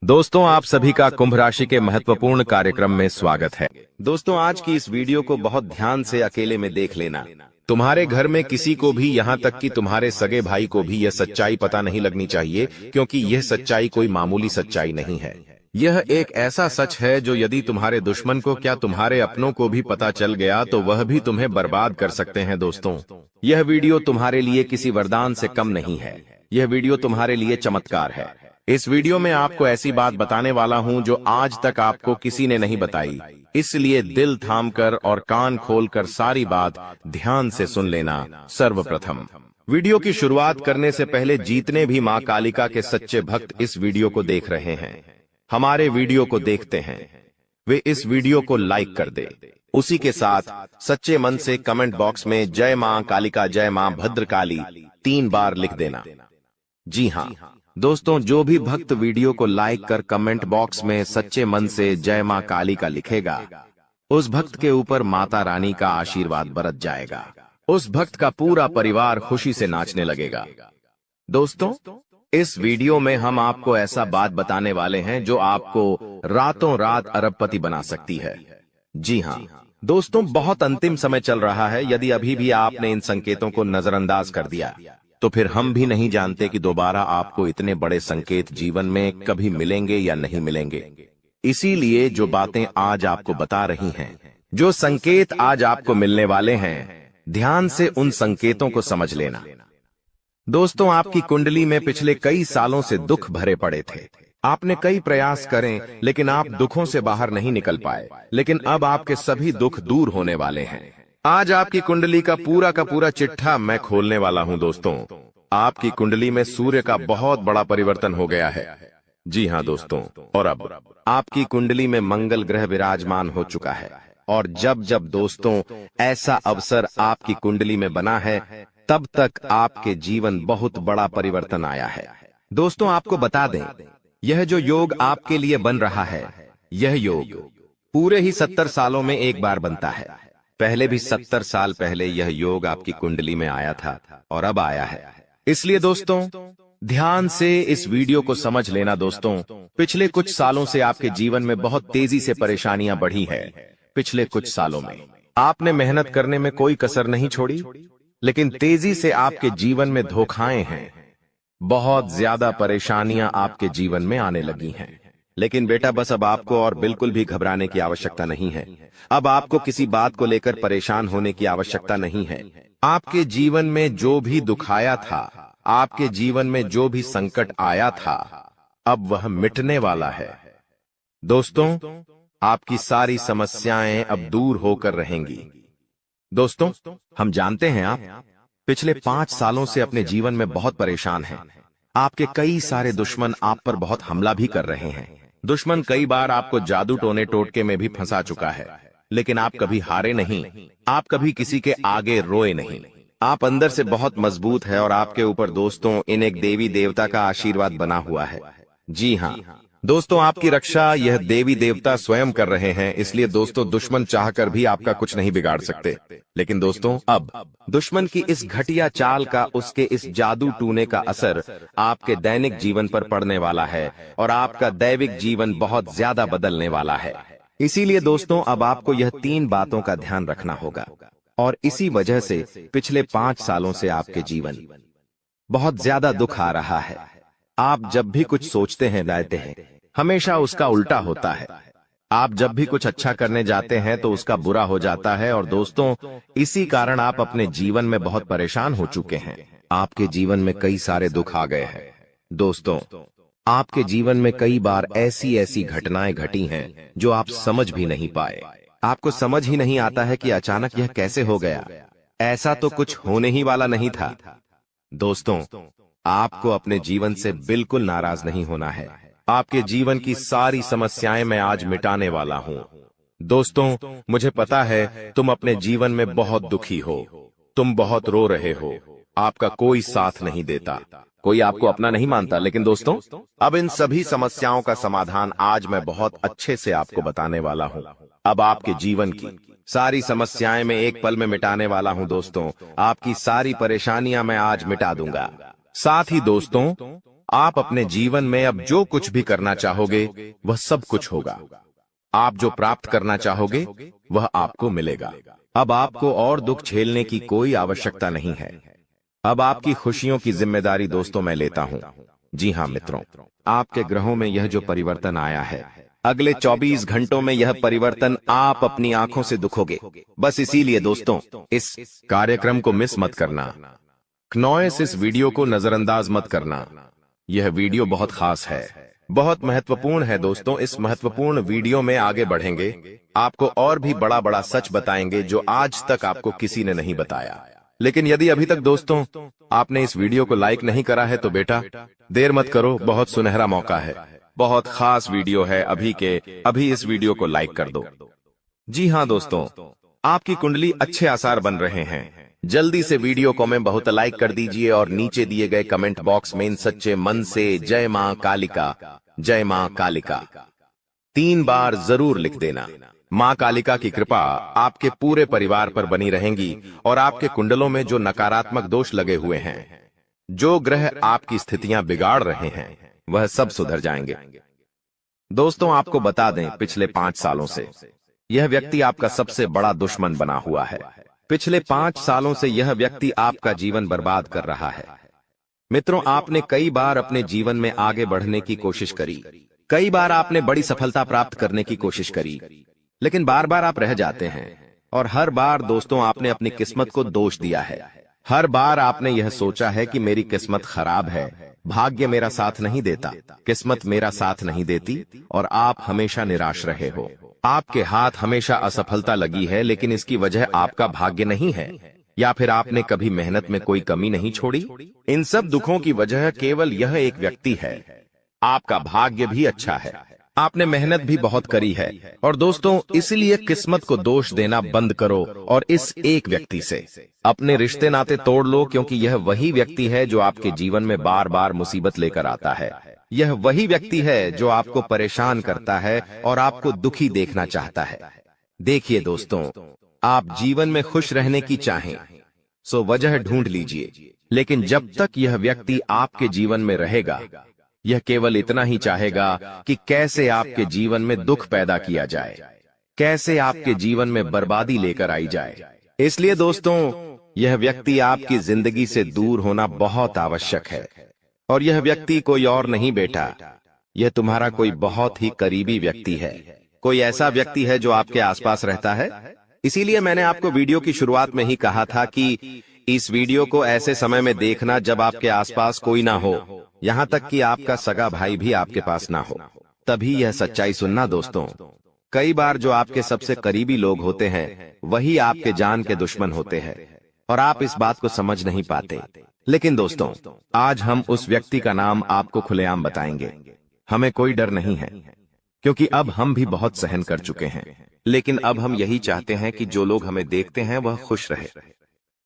दोस्तों, आप सभी का कुंभ राशि के महत्वपूर्ण कार्यक्रम में स्वागत है। दोस्तों, आज की इस वीडियो को बहुत ध्यान से अकेले में देख लेना। तुम्हारे घर में किसी को भी, यहाँ तक कि तुम्हारे सगे भाई को भी यह सच्चाई पता नहीं लगनी चाहिए, क्योंकि यह सच्चाई कोई मामूली सच्चाई नहीं है। यह एक ऐसा सच है जो यदि तुम्हारे दुश्मन को, क्या तुम्हारे अपनों को भी पता चल गया तो वह भी तुम्हें बर्बाद कर सकते हैं। दोस्तों, यह वीडियो तुम्हारे लिए किसी वरदान से कम नहीं है। यह वीडियो तुम्हारे लिए चमत्कार है। इस वीडियो में आपको ऐसी बात बताने वाला हूं जो आज तक आपको किसी ने नहीं बताई, इसलिए दिल थामकर और कान खोलकर सारी बात ध्यान से सुन लेना। सर्वप्रथम, वीडियो की शुरुआत करने से पहले जितने भी मां कालिका के सच्चे भक्त इस वीडियो को देख रहे हैं, हमारे वीडियो को देखते हैं, वे इस वीडियो को लाइक कर दे। उसी के साथ सच्चे मन से कमेंट बॉक्स में जय मां कालिका, जय मां भद्रकाली 3 बार लिख देना। जी हाँ दोस्तों, जो भी भक्त वीडियो को लाइक कर कमेंट बॉक्स में सच्चे मन से जय मां काली का लिखेगा, उस भक्त के ऊपर माता रानी का आशीर्वाद बरस जाएगा। उस भक्त का पूरा परिवार खुशी से नाचने लगेगा। दोस्तों, इस वीडियो में हम आपको ऐसा बात बताने वाले हैं जो आपको रातों रात अरबपति बना सकती है। जी हाँ दोस्तों, बहुत अंतिम समय चल रहा है। यदि अभी भी आपने इन संकेतों को नजरअंदाज कर दिया तो फिर हम भी नहीं जानते कि दोबारा आपको इतने बड़े संकेत जीवन में कभी मिलेंगे या नहीं मिलेंगे। इसीलिए जो बातें आज आपको बता रही हैं, जो संकेत आज आपको मिलने वाले हैं, ध्यान से उन संकेतों को समझ लेना। दोस्तों, आपकी कुंडली में पिछले कई सालों से दुख भरे पड़े थे। आपने कई प्रयास करें लेकिन आप दुखों से बाहर नहीं निकल पाए, लेकिन अब आपके सभी दुख दूर होने वाले हैं। आज आपकी कुंडली का पूरा चिट्ठा मैं खोलने वाला हूं। दोस्तों, आपकी कुंडली में सूर्य का बहुत बड़ा परिवर्तन हो गया है। जी हां दोस्तों, और अब आपकी कुंडली में मंगल ग्रह विराजमान हो चुका है। और जब जब दोस्तों ऐसा अवसर आपकी कुंडली में बना है, तब तक आपके जीवन बहुत बड़ा परिवर्तन आया है। दोस्तों, आपको बता दें, यह जो योग आपके लिए बन रहा है, यह योग पूरे ही 70 सालों में एक बार बनता है। पहले भी 70 साल पहले यह योग आपकी कुंडली में आया था और अब आया है। इसलिए दोस्तों, ध्यान से इस वीडियो को समझ लेना। दोस्तों, पिछले कुछ सालों से आपके जीवन में बहुत तेजी से परेशानियां बढ़ी है। पिछले कुछ सालों में आपने मेहनत करने में कोई कसर नहीं छोड़ी, लेकिन तेजी से आपके जीवन में धोखाएं हैं। बहुत ज्यादा परेशानियां आपके जीवन में आने लगी हैं। लेकिन बेटा, बस अब आपको और बिल्कुल भी घबराने की आवश्यकता नहीं है। अब आपको किसी बात को लेकर परेशान होने की आवश्यकता नहीं है। आपके जीवन में जो भी दुख आया था, आपके जीवन में जो भी संकट आया था, अब वह मिटने वाला है। दोस्तों, आपकी सारी समस्याएं अब दूर होकर रहेंगी। दोस्तों, हम जानते हैं आप पिछले 5 सालों से अपने जीवन में बहुत परेशान हैं। आपके कई सारे दुश्मन आप पर बहुत हमला भी कर रहे हैं। दुश्मन कई बार आपको जादू टोने टोटके में भी फंसा चुका है, लेकिन आप कभी हारे नहीं। आप कभी किसी के आगे रोए नहीं। आप अंदर से बहुत मजबूत है और आपके ऊपर दोस्तों इन एक देवी देवता का आशीर्वाद बना हुआ है। जी हाँ दोस्तों, आपकी रक्षा यह देवी देवता स्वयं कर रहे हैं। इसलिए दोस्तों, दुश्मन चाहकर भी आपका कुछ नहीं बिगाड़ सकते। लेकिन दोस्तों, अब दुश्मन की इस घटिया चाल का, उसके इस जादू टूने का असर आपके दैनिक जीवन पर पड़ने वाला है और आपका दैविक जीवन बहुत ज्यादा बदलने वाला है। इसीलिए दोस्तों, अब आपको यह 3 बातों का ध्यान रखना होगा। और इसी वजह से पिछले 5 सालों से आपके जीवन बहुत ज्यादा दुख आ रहा है। आप जब भी कुछ सोचते हैं, लाते हैं, हमेशा उसका उल्टा होता है। आप जब भी कुछ अच्छा करने जाते हैं तो उसका बुरा हो जाता है। और दोस्तों, इसी कारण आप अपने जीवन में बहुत परेशान हो चुके हैं। आपके जीवन में कई सारे दुख आ गए हैं। दोस्तों, आपके जीवन में कई बार ऐसी ऐसी घटनाएं घटी हैं जो आप समझ भी नहीं पाए। आपको समझ ही नहीं आता है कि अचानक यह कैसे हो गया। ऐसा तो कुछ होने ही वाला नहीं था। दोस्तों, आपको अपने जीवन से बिल्कुल नाराज नहीं होना है। आपके जीवन की सारी समस्याएं मैं आज मिटाने वाला हूं। दोस्तों, मुझे पता है तुम अपने जीवन में बहुत दुखी हो, तुम बहुत रो रहे हो, आपका कोई साथ नहीं देता, कोई आपको अपना नहीं मानता। लेकिन दोस्तों, अब इन सभी समस्याओं का समाधान आज मैं बहुत अच्छे से आपको बताने वाला हूं। अब आपके जीवन की सारी समस्याएं मैं एक पल में मिटाने वाला हूं। दोस्तों, आपकी सारी परेशानियां मैं आज मिटा दूंगा। साथ ही दोस्तों, आप अपने जीवन में अब जो कुछ भी करना चाहोगे वह सब कुछ होगा। आप जो प्राप्त करना चाहोगे वह आपको मिलेगा। अब आपको और दुख झेलने की कोई आवश्यकता नहीं है। अब आपकी खुशियों की जिम्मेदारी दोस्तों मैं लेता हूं। जी हां मित्रों, आपके ग्रहों में यह जो परिवर्तन आया है, अगले 24 घंटों में यह परिवर्तन आप अपनी आंखों से दुखोगे। बस इसीलिए दोस्तों इस कार्यक्रम को मिस मत करना। क्नॉयस इस वीडियो को नजरअंदाज मत करना। यह वीडियो बहुत खास है, बहुत महत्वपूर्ण है दोस्तों। इस महत्वपूर्ण वीडियो में आगे बढ़ेंगे, आपको और भी बड़ा बड़ा सच बताएंगे जो आज तक आपको किसी ने नहीं बताया। लेकिन यदि अभी तक दोस्तों आपने इस वीडियो को लाइक नहीं करा है तो बेटा देर मत करो, बहुत सुनहरा मौका है, बहुत खास वीडियो है। अभी के अभी इस वीडियो को लाइक कर दो। जी हां दोस्तों, आपकी कुंडली अच्छे आसार बन रहे हैं। जल्दी से वीडियो को में बहुत लाइक कर दीजिए और नीचे दिए गए कमेंट बॉक्स में इन सच्चे मन से जय मां कालिका, जय मां कालिका 3 बार जरूर लिख देना। मां कालिका की कृपा आपके पूरे परिवार पर बनी रहेंगी और आपके कुंडलों में जो नकारात्मक दोष लगे हुए हैं, जो ग्रह आपकी स्थितियां बिगाड़ रहे हैं, वह सब सुधर जाएंगे। दोस्तों आपको बता दें, पिछले 5 सालों से यह व्यक्ति आपका सबसे बड़ा दुश्मन बना हुआ है। पिछले 5 सालों से यह व्यक्ति आपका जीवन बर्बाद कर रहा है। मित्रों, आपने कई बार अपने जीवन में आगे बढ़ने की कोशिश करी, कई बार आपने बड़ी सफलता प्राप्त करने की कोशिश करी, लेकिन बार बार आप रह जाते हैं। और हर बार दोस्तों आपने अपनी किस्मत को दोष दिया है। हर बार आपने यह सोचा है कि मेरी किस्मत खराब है, भाग्य मेरा साथ नहीं देता, किस्मत मेरा साथ नहीं देती, और आप हमेशा निराश रहे हो। आपके हाथ हमेशा असफलता लगी है, लेकिन इसकी वजह आपका भाग्य नहीं है, या फिर आपने कभी मेहनत में कोई कमी नहीं छोड़ी। इन सब दुखों की वजह केवल यह एक व्यक्ति है। आपका भाग्य भी अच्छा है, आपने मेहनत भी बहुत करी है। और दोस्तों इसलिए किस्मत को दोष देना बंद करो और इस एक व्यक्ति से अपने रिश्ते नाते तोड़ लो, क्योंकि यह वही व्यक्ति है जो आपके जीवन में बार बार मुसीबत लेकर आता है। यह वही व्यक्ति है जो आपको परेशान करता है और आपको दुखी देखना चाहता है। देखिए दोस्तों, आप जीवन में खुश रहने की चाहें सो वजह ढूंढ लीजिए, लेकिन जब तक यह व्यक्ति आपके जीवन में रहेगा, यह केवल इतना ही चाहेगा कि कैसे आपके जीवन में दुख पैदा किया जाए, कैसे आपके जीवन में बर्बादी लेकर आई जाए। इसलिए दोस्तों यह व्यक्ति आपकी जिंदगी से दूर होना बहुत आवश्यक है। और यह व्यक्ति कोई और नहीं बेटा, यह तुम्हारा कोई बहुत ही करीबी व्यक्ति है, कोई ऐसा व्यक्ति है जो आपके आसपास रहता है। इसीलिए मैंने आपको वीडियो की शुरुआत में ही कहा था कि इस वीडियो को ऐसे समय में देखना जब आपके आसपास कोई ना हो, यहाँ तक कि आपका सगा भाई भी आपके पास ना हो, तभी यह सच्चाई सुनना दोस्तों। कई बार जो आपके सबसे करीबी लोग होते हैं वही आपके जान के दुश्मन होते हैं, और आप इस बात को समझ नहीं पाते। लेकिन दोस्तों आज हम उस व्यक्ति का नाम आपको खुलेआम बताएंगे। हमें कोई डर नहीं है, क्योंकि अब हम भी बहुत सहन कर चुके हैं। लेकिन अब हम यही चाहते हैं कि जो लोग हमें देखते हैं वह खुश रहे।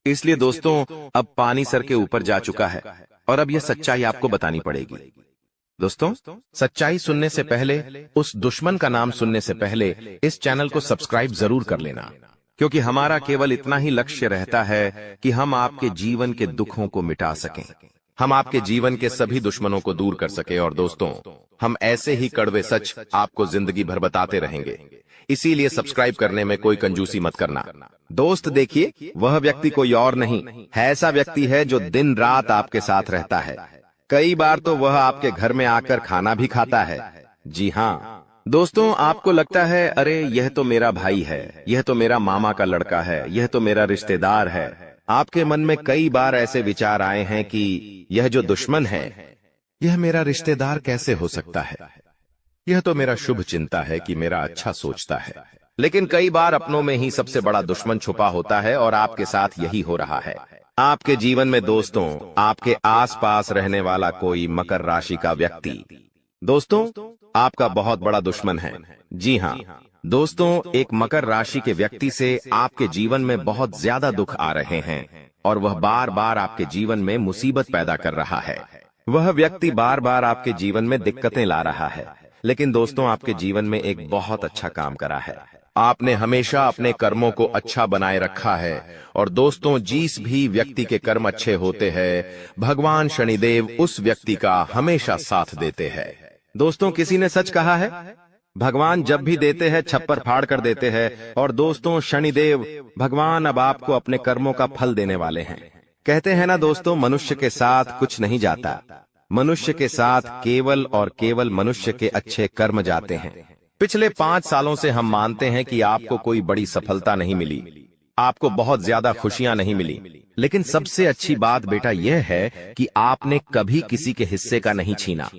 इसलिए दोस्तों अब पानी सर के ऊपर जा चुका है और अब यह सच्चाई आपको बतानी पड़ेगी। दोस्तों सच्चाई सुनने से पहले, उस दुश्मन का नाम सुनने से पहले इस चैनल को सब्सक्राइब जरूर कर लेना, क्योंकि हमारा केवल इतना ही लक्ष्य रहता है कि हम आपके जीवन के दुखों को मिटा सकें, हम आपके जीवन के सभी दुश्मनों को दूर कर सके। और दोस्तों हम ऐसे ही कड़वे सच आपको जिंदगी भर बताते रहेंगे, इसीलिए सब्सक्राइब करने में कोई कंजूसी मत करना। दोस्त देखिए, वह व्यक्ति कोई और नहीं है, ऐसा व्यक्ति है जो दिन रात आपके साथ रहता है। कई बार तो वह आपके घर में आकर खाना भी खाता है। जी हाँ दोस्तों, आपको लगता है अरे यह तो मेरा भाई है, यह तो मेरा मामा का लड़का है, यह तो मेरा रिश्तेदार है। आपके मन में कई बार ऐसे विचार आए हैं कि यह जो दुश्मन है यह मेरा रिश्तेदार कैसे हो सकता है, यह तो मेरा शुभ चिंता है कि मेरा अच्छा सोचता है। लेकिन कई बार अपनों में ही सबसे बड़ा दुश्मन छुपा होता है और आपके साथ यही हो रहा है। आपके जीवन में दोस्तों आपके आसपास रहने वाला कोई मकर राशि का व्यक्ति दोस्तों आपका बहुत बड़ा दुश्मन है। जी हाँ दोस्तों, एक मकर राशि के व्यक्ति से आपके जीवन में बहुत ज्यादा दुख आ रहे हैं और वह बार बार आपके जीवन में मुसीबत पैदा कर रहा है। वह व्यक्ति बार बार आपके जीवन में दिक्कतें ला रहा है, लेकिन दोस्तों आपके जीवन में एक बहुत अच्छा काम करा है। आपने हमेशा अपने कर्मों को अच्छा बनाए रखा है। और दोस्तों, जिस भी व्यक्ति के कर्म अच्छे होते हैं, भगवान शनिदेव उस व्यक्ति का हमेशा साथ देते हैं। दोस्तों, किसी ने सच कहा है, भगवान जब भी देते हैं छप्पर फाड़ कर देते हैं। और दोस्तों, शनिदेव भगवान अब आपको अपने कर्मों का फल देने वाले हैं। कहते हैं ना दोस्तों, मनुष्य के साथ कुछ नहीं जाता, मनुष्य के साथ केवल और केवल मनुष्य के अच्छे कर्म जाते हैं। पिछले 5 सालों से हम मानते हैं कि आपको कोई बड़ी सफलता नहीं मिली, आपको बहुत ज्यादा खुशियां नहीं मिली, लेकिन सबसे अच्छी बात बेटा यह है कि आपने कभी किसी के हिस्से का नहीं छीना,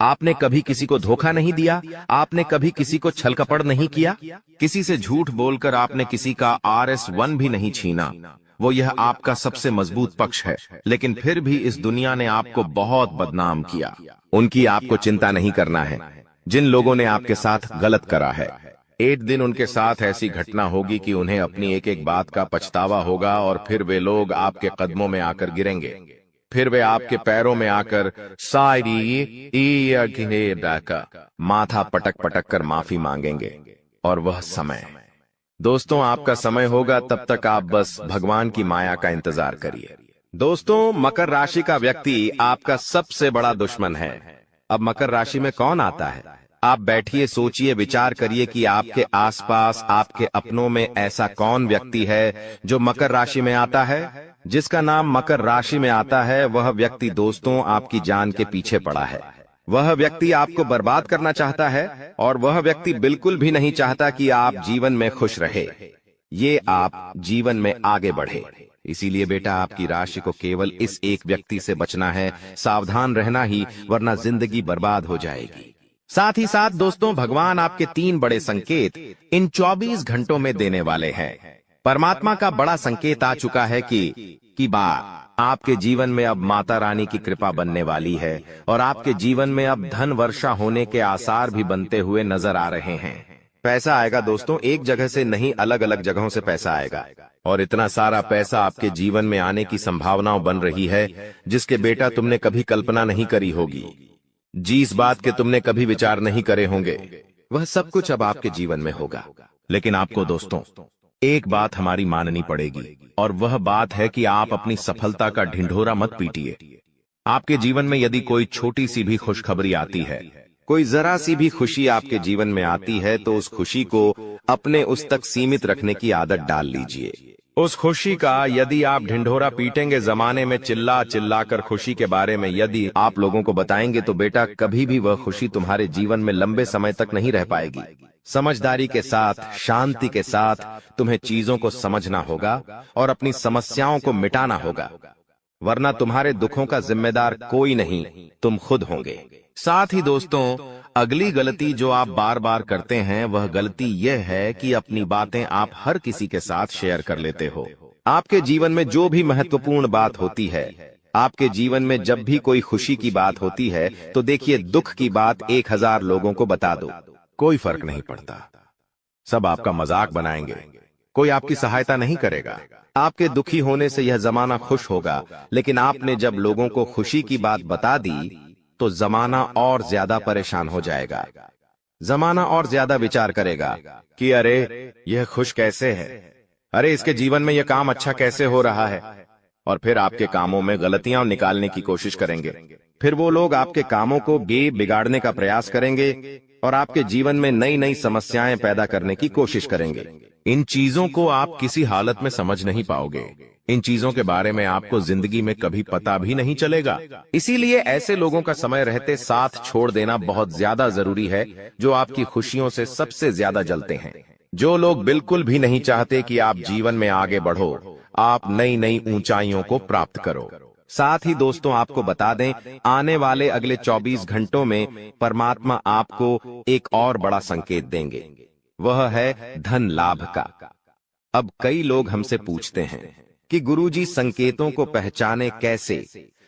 आपने कभी किसी को धोखा नहीं दिया, आपने कभी किसी को छल कपट नहीं किया, किसी से झूठ बोलकर आपने किसी का RS1 भी नहीं छीना। वो यह आपका सबसे मजबूत पक्ष है, लेकिन फिर भी इस दुनिया ने आपको बहुत बदनाम किया। उनकी आपको चिंता नहीं करना है। जिन लोगों ने आपके साथ गलत करा है, एक दिन उनके साथ ऐसी घटना होगी कि उन्हें अपनी एक एक बात का पछतावा होगा, और फिर वे लोग आपके कदमों में आकर गिरेंगे, फिर वे आपके पैरों में आकर माथा पटक पटक कर माफी मांगेंगे। और वह समय दोस्तों आपका समय होगा, तब तक आप बस भगवान की माया का इंतजार करिए। दोस्तों, मकर राशि का व्यक्ति आपका सबसे बड़ा दुश्मन है। अब मकर राशि में कौन आता है? आप बैठिए, सोचिए, विचार करिए कि आपके आसपास, आपके अपनों में ऐसा कौन व्यक्ति है जो मकर राशि में आता है। जिसका नाम मकर राशि में आता है, वह व्यक्ति दोस्तों आपकी जान के पीछे पड़ा है। वह व्यक्ति आपको बर्बाद करना चाहता है, और वह व्यक्ति बिल्कुल भी नहीं चाहता कि आप जीवन में खुश रहे, ये आप जीवन में आगे बढ़े। इसीलिए बेटा, आपकी राशि को केवल इस एक व्यक्ति से बचना है, सावधान रहना ही, वरना जिंदगी बर्बाद हो जाएगी। साथ ही साथ दोस्तों, भगवान आपके 3 बड़े संकेत इन 24 घंटों में देने वाले हैं। परमात्मा का बड़ा संकेत आ चुका है कि आपके जीवन में अब माता रानी की कृपा बनने वाली है, और आपके जीवन में अब धन वर्षा होने के आसार भी बनते हुए नजर आ रहे हैं। पैसा आएगा दोस्तों, एक जगह से नहीं, अलग अलग जगहों से पैसा आएगा, और इतना सारा पैसा आपके जीवन में आने की संभावनाएं बन रही है, जिसके बेटा तुमने कभी कल्पना नहीं करी होगी। जिस बात के तुमने कभी विचार नहीं करे होंगे, वह सब कुछ अब आपके जीवन में होगा। लेकिन आपको दोस्तों एक बात हमारी माननी पड़ेगी, और वह बात है कि आप अपनी सफलता का ढिंढोरा मत पीटिए। आपके जीवन में यदि कोई छोटी सी भी खुशखबरी आती है, कोई जरा सी भी खुशी आपके जीवन में आती है, तो उस खुशी को अपने उस तक सीमित रखने की आदत डाल लीजिए। उस खुशी का यदि आप ढिंढोरा पीटेंगे, जमाने में चिल्ला चिल्ला कर खुशी के बारे में यदि आप लोगों को बताएंगे, तो बेटा कभी भी वह खुशी तुम्हारे जीवन में लंबे समय तक नहीं रह पाएगी। समझदारी के साथ, शांति के साथ तुम्हें चीजों को समझना होगा और अपनी समस्याओं को मिटाना होगा, वरना तुम्हारे दुखों का जिम्मेदार कोई नहीं, तुम खुद होंगे। साथ ही दोस्तों, अगली गलती जो आप बार बार करते हैं, वह गलती यह है कि अपनी बातें आप हर किसी के साथ शेयर कर लेते हो। आपके जीवन में जो भी महत्वपूर्ण बात होती है, आपके जीवन में जब भी कोई खुशी की बात होती है, तो देखिए, दुख की बात 1000 लोगों को बता दो, कोई फर्क नहीं पड़ता, सब आपका मजाक बनाएंगे, कोई आपकी सहायता नहीं करेगा। आपके दुखी होने से यह जमाना खुश होगा, लेकिन आपने जब लोगों को खुशी की बात बता दी, तो जमाना और ज्यादा परेशान हो जाएगा। जमाना और ज्यादा विचार करेगा कि अरे यह खुश कैसे है, अरे इसके जीवन में यह काम अच्छा कैसे हो रहा है, और फिर आपके कामों में गलतियां निकालने की कोशिश करेंगे। फिर वो लोग आपके कामों को बिगाड़ने का प्रयास करेंगे, और आपके जीवन में नई नई समस्याएं पैदा करने की कोशिश करेंगे। इन चीजों को आप किसी हालत में समझ नहीं पाओगे, इन चीजों के बारे में आपको जिंदगी में कभी पता भी नहीं चलेगा। इसीलिए ऐसे लोगों का समय रहते साथ छोड़ देना बहुत ज्यादा जरूरी है, जो आपकी खुशियों से सबसे ज्यादा जलते हैं। जो लोग बिल्कुल भी नहीं चाहते कि आप जीवन में आगे बढ़ो, आप नई नई ऊंचाइयों को प्राप्त करो। साथ ही दोस्तों, आपको बता दें, आने वाले अगले 24 घंटों में परमात्मा आपको एक और बड़ा संकेत देंगे, वह है धन लाभ का। अब कई लोग हमसे पूछते हैं कि गुरुजी, संकेतों को पहचाने कैसे,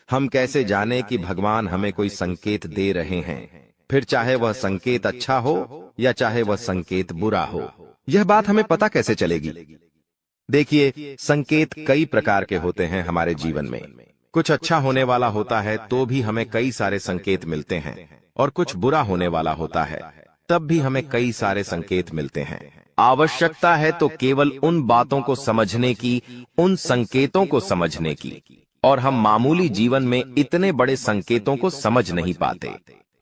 हम कैसे जाने कि भगवान हमें कोई संकेत दे रहे हैं, फिर चाहे वह संकेत अच्छा हो या चाहे वह संकेत बुरा हो, यह बात हमें पता कैसे चलेगी? देखिए, संकेत कई प्रकार के होते हैं हमारे जीवन में। कुछ अच्छा होने वाला होता है तो भी हमें कई सारे संकेत मिलते हैं, और कुछ बुरा होने वाला होता है तब भी हमें कई सारे संकेत मिलते हैं। आवश्यकता है तो केवल उन बातों को समझने की, उन संकेतों को समझने की। और हम मामूली जीवन में इतने बड़े संकेतों को समझ नहीं पाते,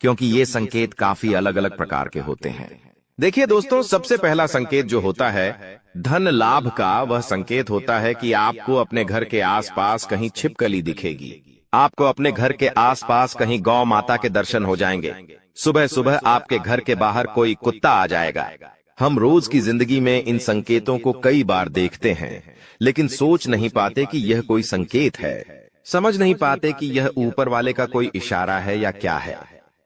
क्योंकि ये संकेत काफी अलग अलग प्रकार के होते हैं। देखिए दोस्तों, सबसे पहला संकेत जो होता है धन लाभ का, वह संकेत होता है कि आपको अपने घर के आसपास कहीं छिपकली दिखेगी। आपको अपने घर के आसपास कहीं गौ माता के दर्शन हो जाएंगे। सुबह सुबह आपके घर के बाहर कोई कुत्ता आ जाएगा। हम रोज की जिंदगी में इन संकेतों को कई बार देखते हैं, लेकिन सोच नहीं पाते कि यह कोई संकेत है, समझ नहीं पाते कि यह ऊपर वाले का कोई इशारा है या क्या है।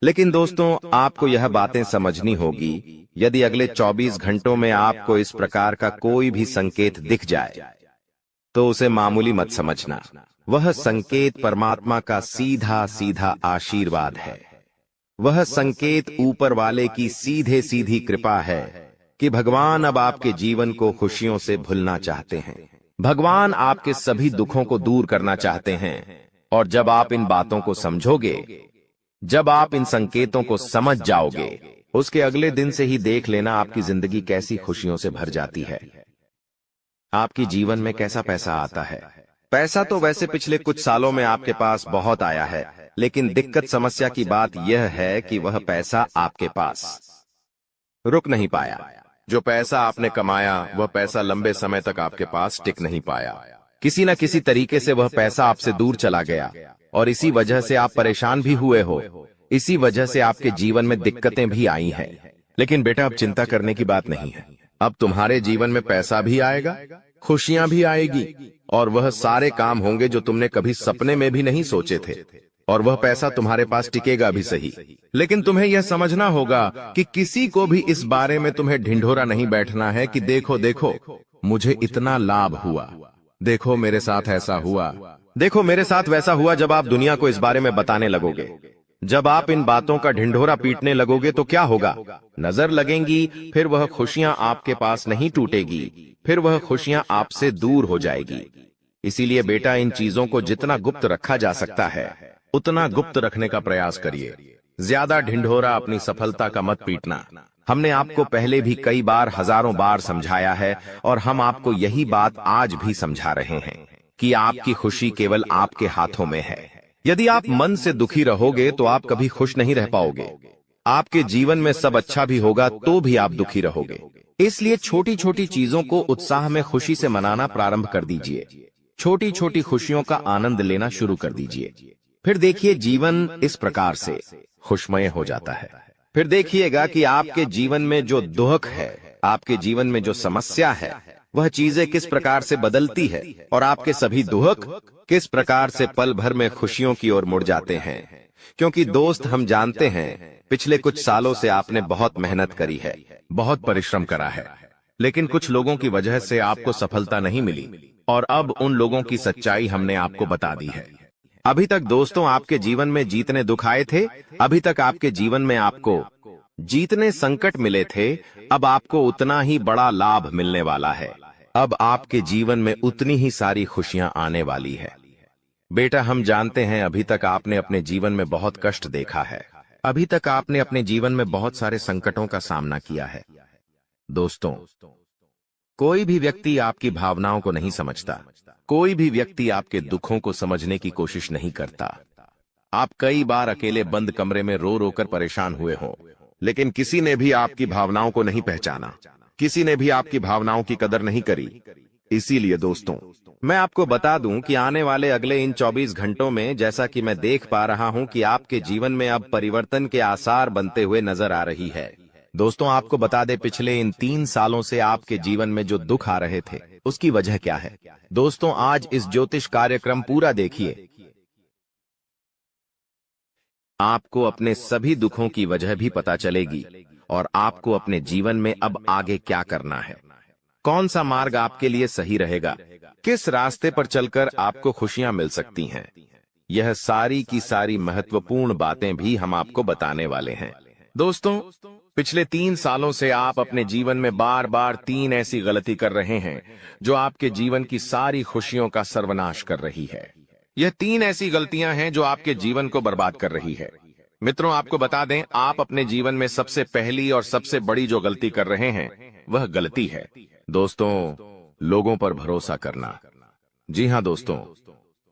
लेकिन दोस्तों, आपको यह बातें समझनी होगी। यदि अगले 24 घंटों में आपको इस प्रकार का कोई भी संकेत दिख जाए, तो उसे मामूली मत समझना। वह संकेत परमात्मा का सीधा सीधा आशीर्वाद है। वह संकेत ऊपर वाले की सीधे सीधी कृपा है कि भगवान अब आपके जीवन को खुशियों से भुलना चाहते हैं। भगवान आपके सभी दुखों को दूर करना चाहते हैं। और जब आप इन बातों को समझोगे, जब आप इन संकेतों को समझ जाओगे, उसके अगले दिन से ही देख लेना आपकी जिंदगी कैसी खुशियों से भर जाती है। आपकी जीवन में कैसा पैसा आता है। पैसा तो वैसे पिछले कुछ सालों में आपके पास बहुत आया है, लेकिन दिक्कत समस्या की बात यह है कि वह पैसा आपके पास रुक नहीं पाया। जो पैसा आपने कमाया, वह पैसा लंबे समय तक आपके पास टिक नहीं पाया। किसी न किसी तरीके से वह पैसा आपसे दूर चला गया, और इसी वजह से आप परेशान भी हुए हो। इसी वजह से आपके जीवन में दिक्कतें भी आई हैं। लेकिन बेटा, अब चिंता करने की बात नहीं है। अब तुम्हारे जीवन में पैसा भी आएगा, खुशियां भी आएगी, और वह सारे काम होंगे जो तुमने कभी सपने में भी नहीं सोचे थे। और वह पैसा तुम्हारे पास टिकेगा भी सही, लेकिन तुम्हें यह समझना होगा कि किसी को भी इस बारे में तुम्हें ढिंढोरा नहीं बैठना है कि देखो देखो मुझे इतना लाभ हुआ, देखो मेरे साथ ऐसा हुआ, देखो मेरे साथ वैसा हुआ। जब आप दुनिया को इस बारे में बताने लगोगे, जब आप इन बातों का ढिंढोरा पीटने लगोगे, तो क्या होगा? नजर लगेंगी, फिर वह खुशियां आपके पास नहीं टूटेगी, फिर वह खुशियां आपसे दूर हो जाएगी। इसीलिए बेटा, इन चीजों को जितना गुप्त रखा जा सकता है उतना गुप्त रखने का प्रयास करिए। ज्यादा ढिंढोरा अपनी सफलता का मत पीटना। हमने आपको पहले भी कई बार, हजारों बार समझाया है, और हम आपको यही बात आज भी समझा रहे हैं कि आपकी खुशी केवल आपके हाथों में है। यदि आप मन से दुखी रहोगे तो आप कभी खुश नहीं रह पाओगे। आपके जीवन में सब अच्छा भी होगा तो भी आप दुखी रहोगे। इसलिए छोटी छोटी चीजों को उत्साह में खुशी से मनाना प्रारंभ कर दीजिए। छोटी छोटी खुशियों का आनंद लेना शुरू कर दीजिए। फिर देखिए, जीवन इस प्रकार से खुशमय हो जाता है। फिर देखिएगा कि आपके जीवन में जो दुख है, आपके जीवन में जो समस्या है, वह चीजें किस प्रकार से बदलती है, और आपके सभी दुख किस प्रकार से पल भर में खुशियों की ओर मुड़ जाते हैं। क्योंकि दोस्त, हम जानते हैं पिछले कुछ सालों से आपने बहुत मेहनत करी है, बहुत परिश्रम करा है, लेकिन कुछ लोगों की वजह से आपको सफलता नहीं मिली, और अब उन लोगों की सच्चाई हमने आपको बता दी है। अभी तक दोस्तों आपके जीवन में जितने दुख आए थे, अभी तक आपके जीवन में आपको जितने संकट मिले थे, अब आपको उतना ही बड़ा लाभ मिलने वाला है। अब आपके जीवन में उतनी ही सारी खुशियां आने वाली है। बेटा, हम जानते हैं अभी तक आपने अपने जीवन में बहुत कष्ट देखा है। अभी तक आपने अपने जीवन में बहुत सारे संकटों का सामना किया है। दोस्तों, कोई भी व्यक्ति आपकी भावनाओं को नहीं समझता। कोई भी व्यक्ति आपके दुखों को समझने की कोशिश नहीं करता। आप कई बार अकेले बंद कमरे में रो रो कर परेशान हुए हो, लेकिन किसी ने भी आपकी भावनाओं को नहीं पहचाना, किसी ने भी आपकी भावनाओं की कदर नहीं करी। इसीलिए दोस्तों, मैं आपको बता दूं कि आने वाले अगले इन 24 घंटों में, जैसा कि मैं देख पा रहा हूं कि आपके जीवन में अब परिवर्तन के आसार बनते हुए नजर आ रही है। दोस्तों, आपको बता दें, पिछले इन 3 सालों से आपके जीवन में जो दुख आ रहे थे, उसकी वजह क्या है? दोस्तों, आज इस ज्योतिष कार्यक्रम पूरा देखिए। आपको अपने सभी दुखों की वजह भी पता चलेगी, और आपको अपने जीवन में अब आगे क्या करना है, कौन सा मार्ग आपके लिए सही रहेगा, किस रास्ते पर चलकर आपको खुशियां मिल सकती हैं। यह सारी की सारी महत्वपूर्ण बातें भी हम आपको बताने वाले हैं। दोस्तों, पिछले 3 सालों से आप अपने जीवन में बार बार 3 ऐसी गलती कर रहे हैं जो आपके जीवन की सारी खुशियों का सर्वनाश कर रही है। यह 3 ऐसी गलतियां हैं जो आपके जीवन को बर्बाद कर रही है। मित्रों, आपको बता दें, आप अपने जीवन में सबसे पहली और सबसे बड़ी जो गलती कर रहे हैं, वह गलती है। दोस्तों, लोगों पर भरोसा करना। जी हाँ दोस्तों,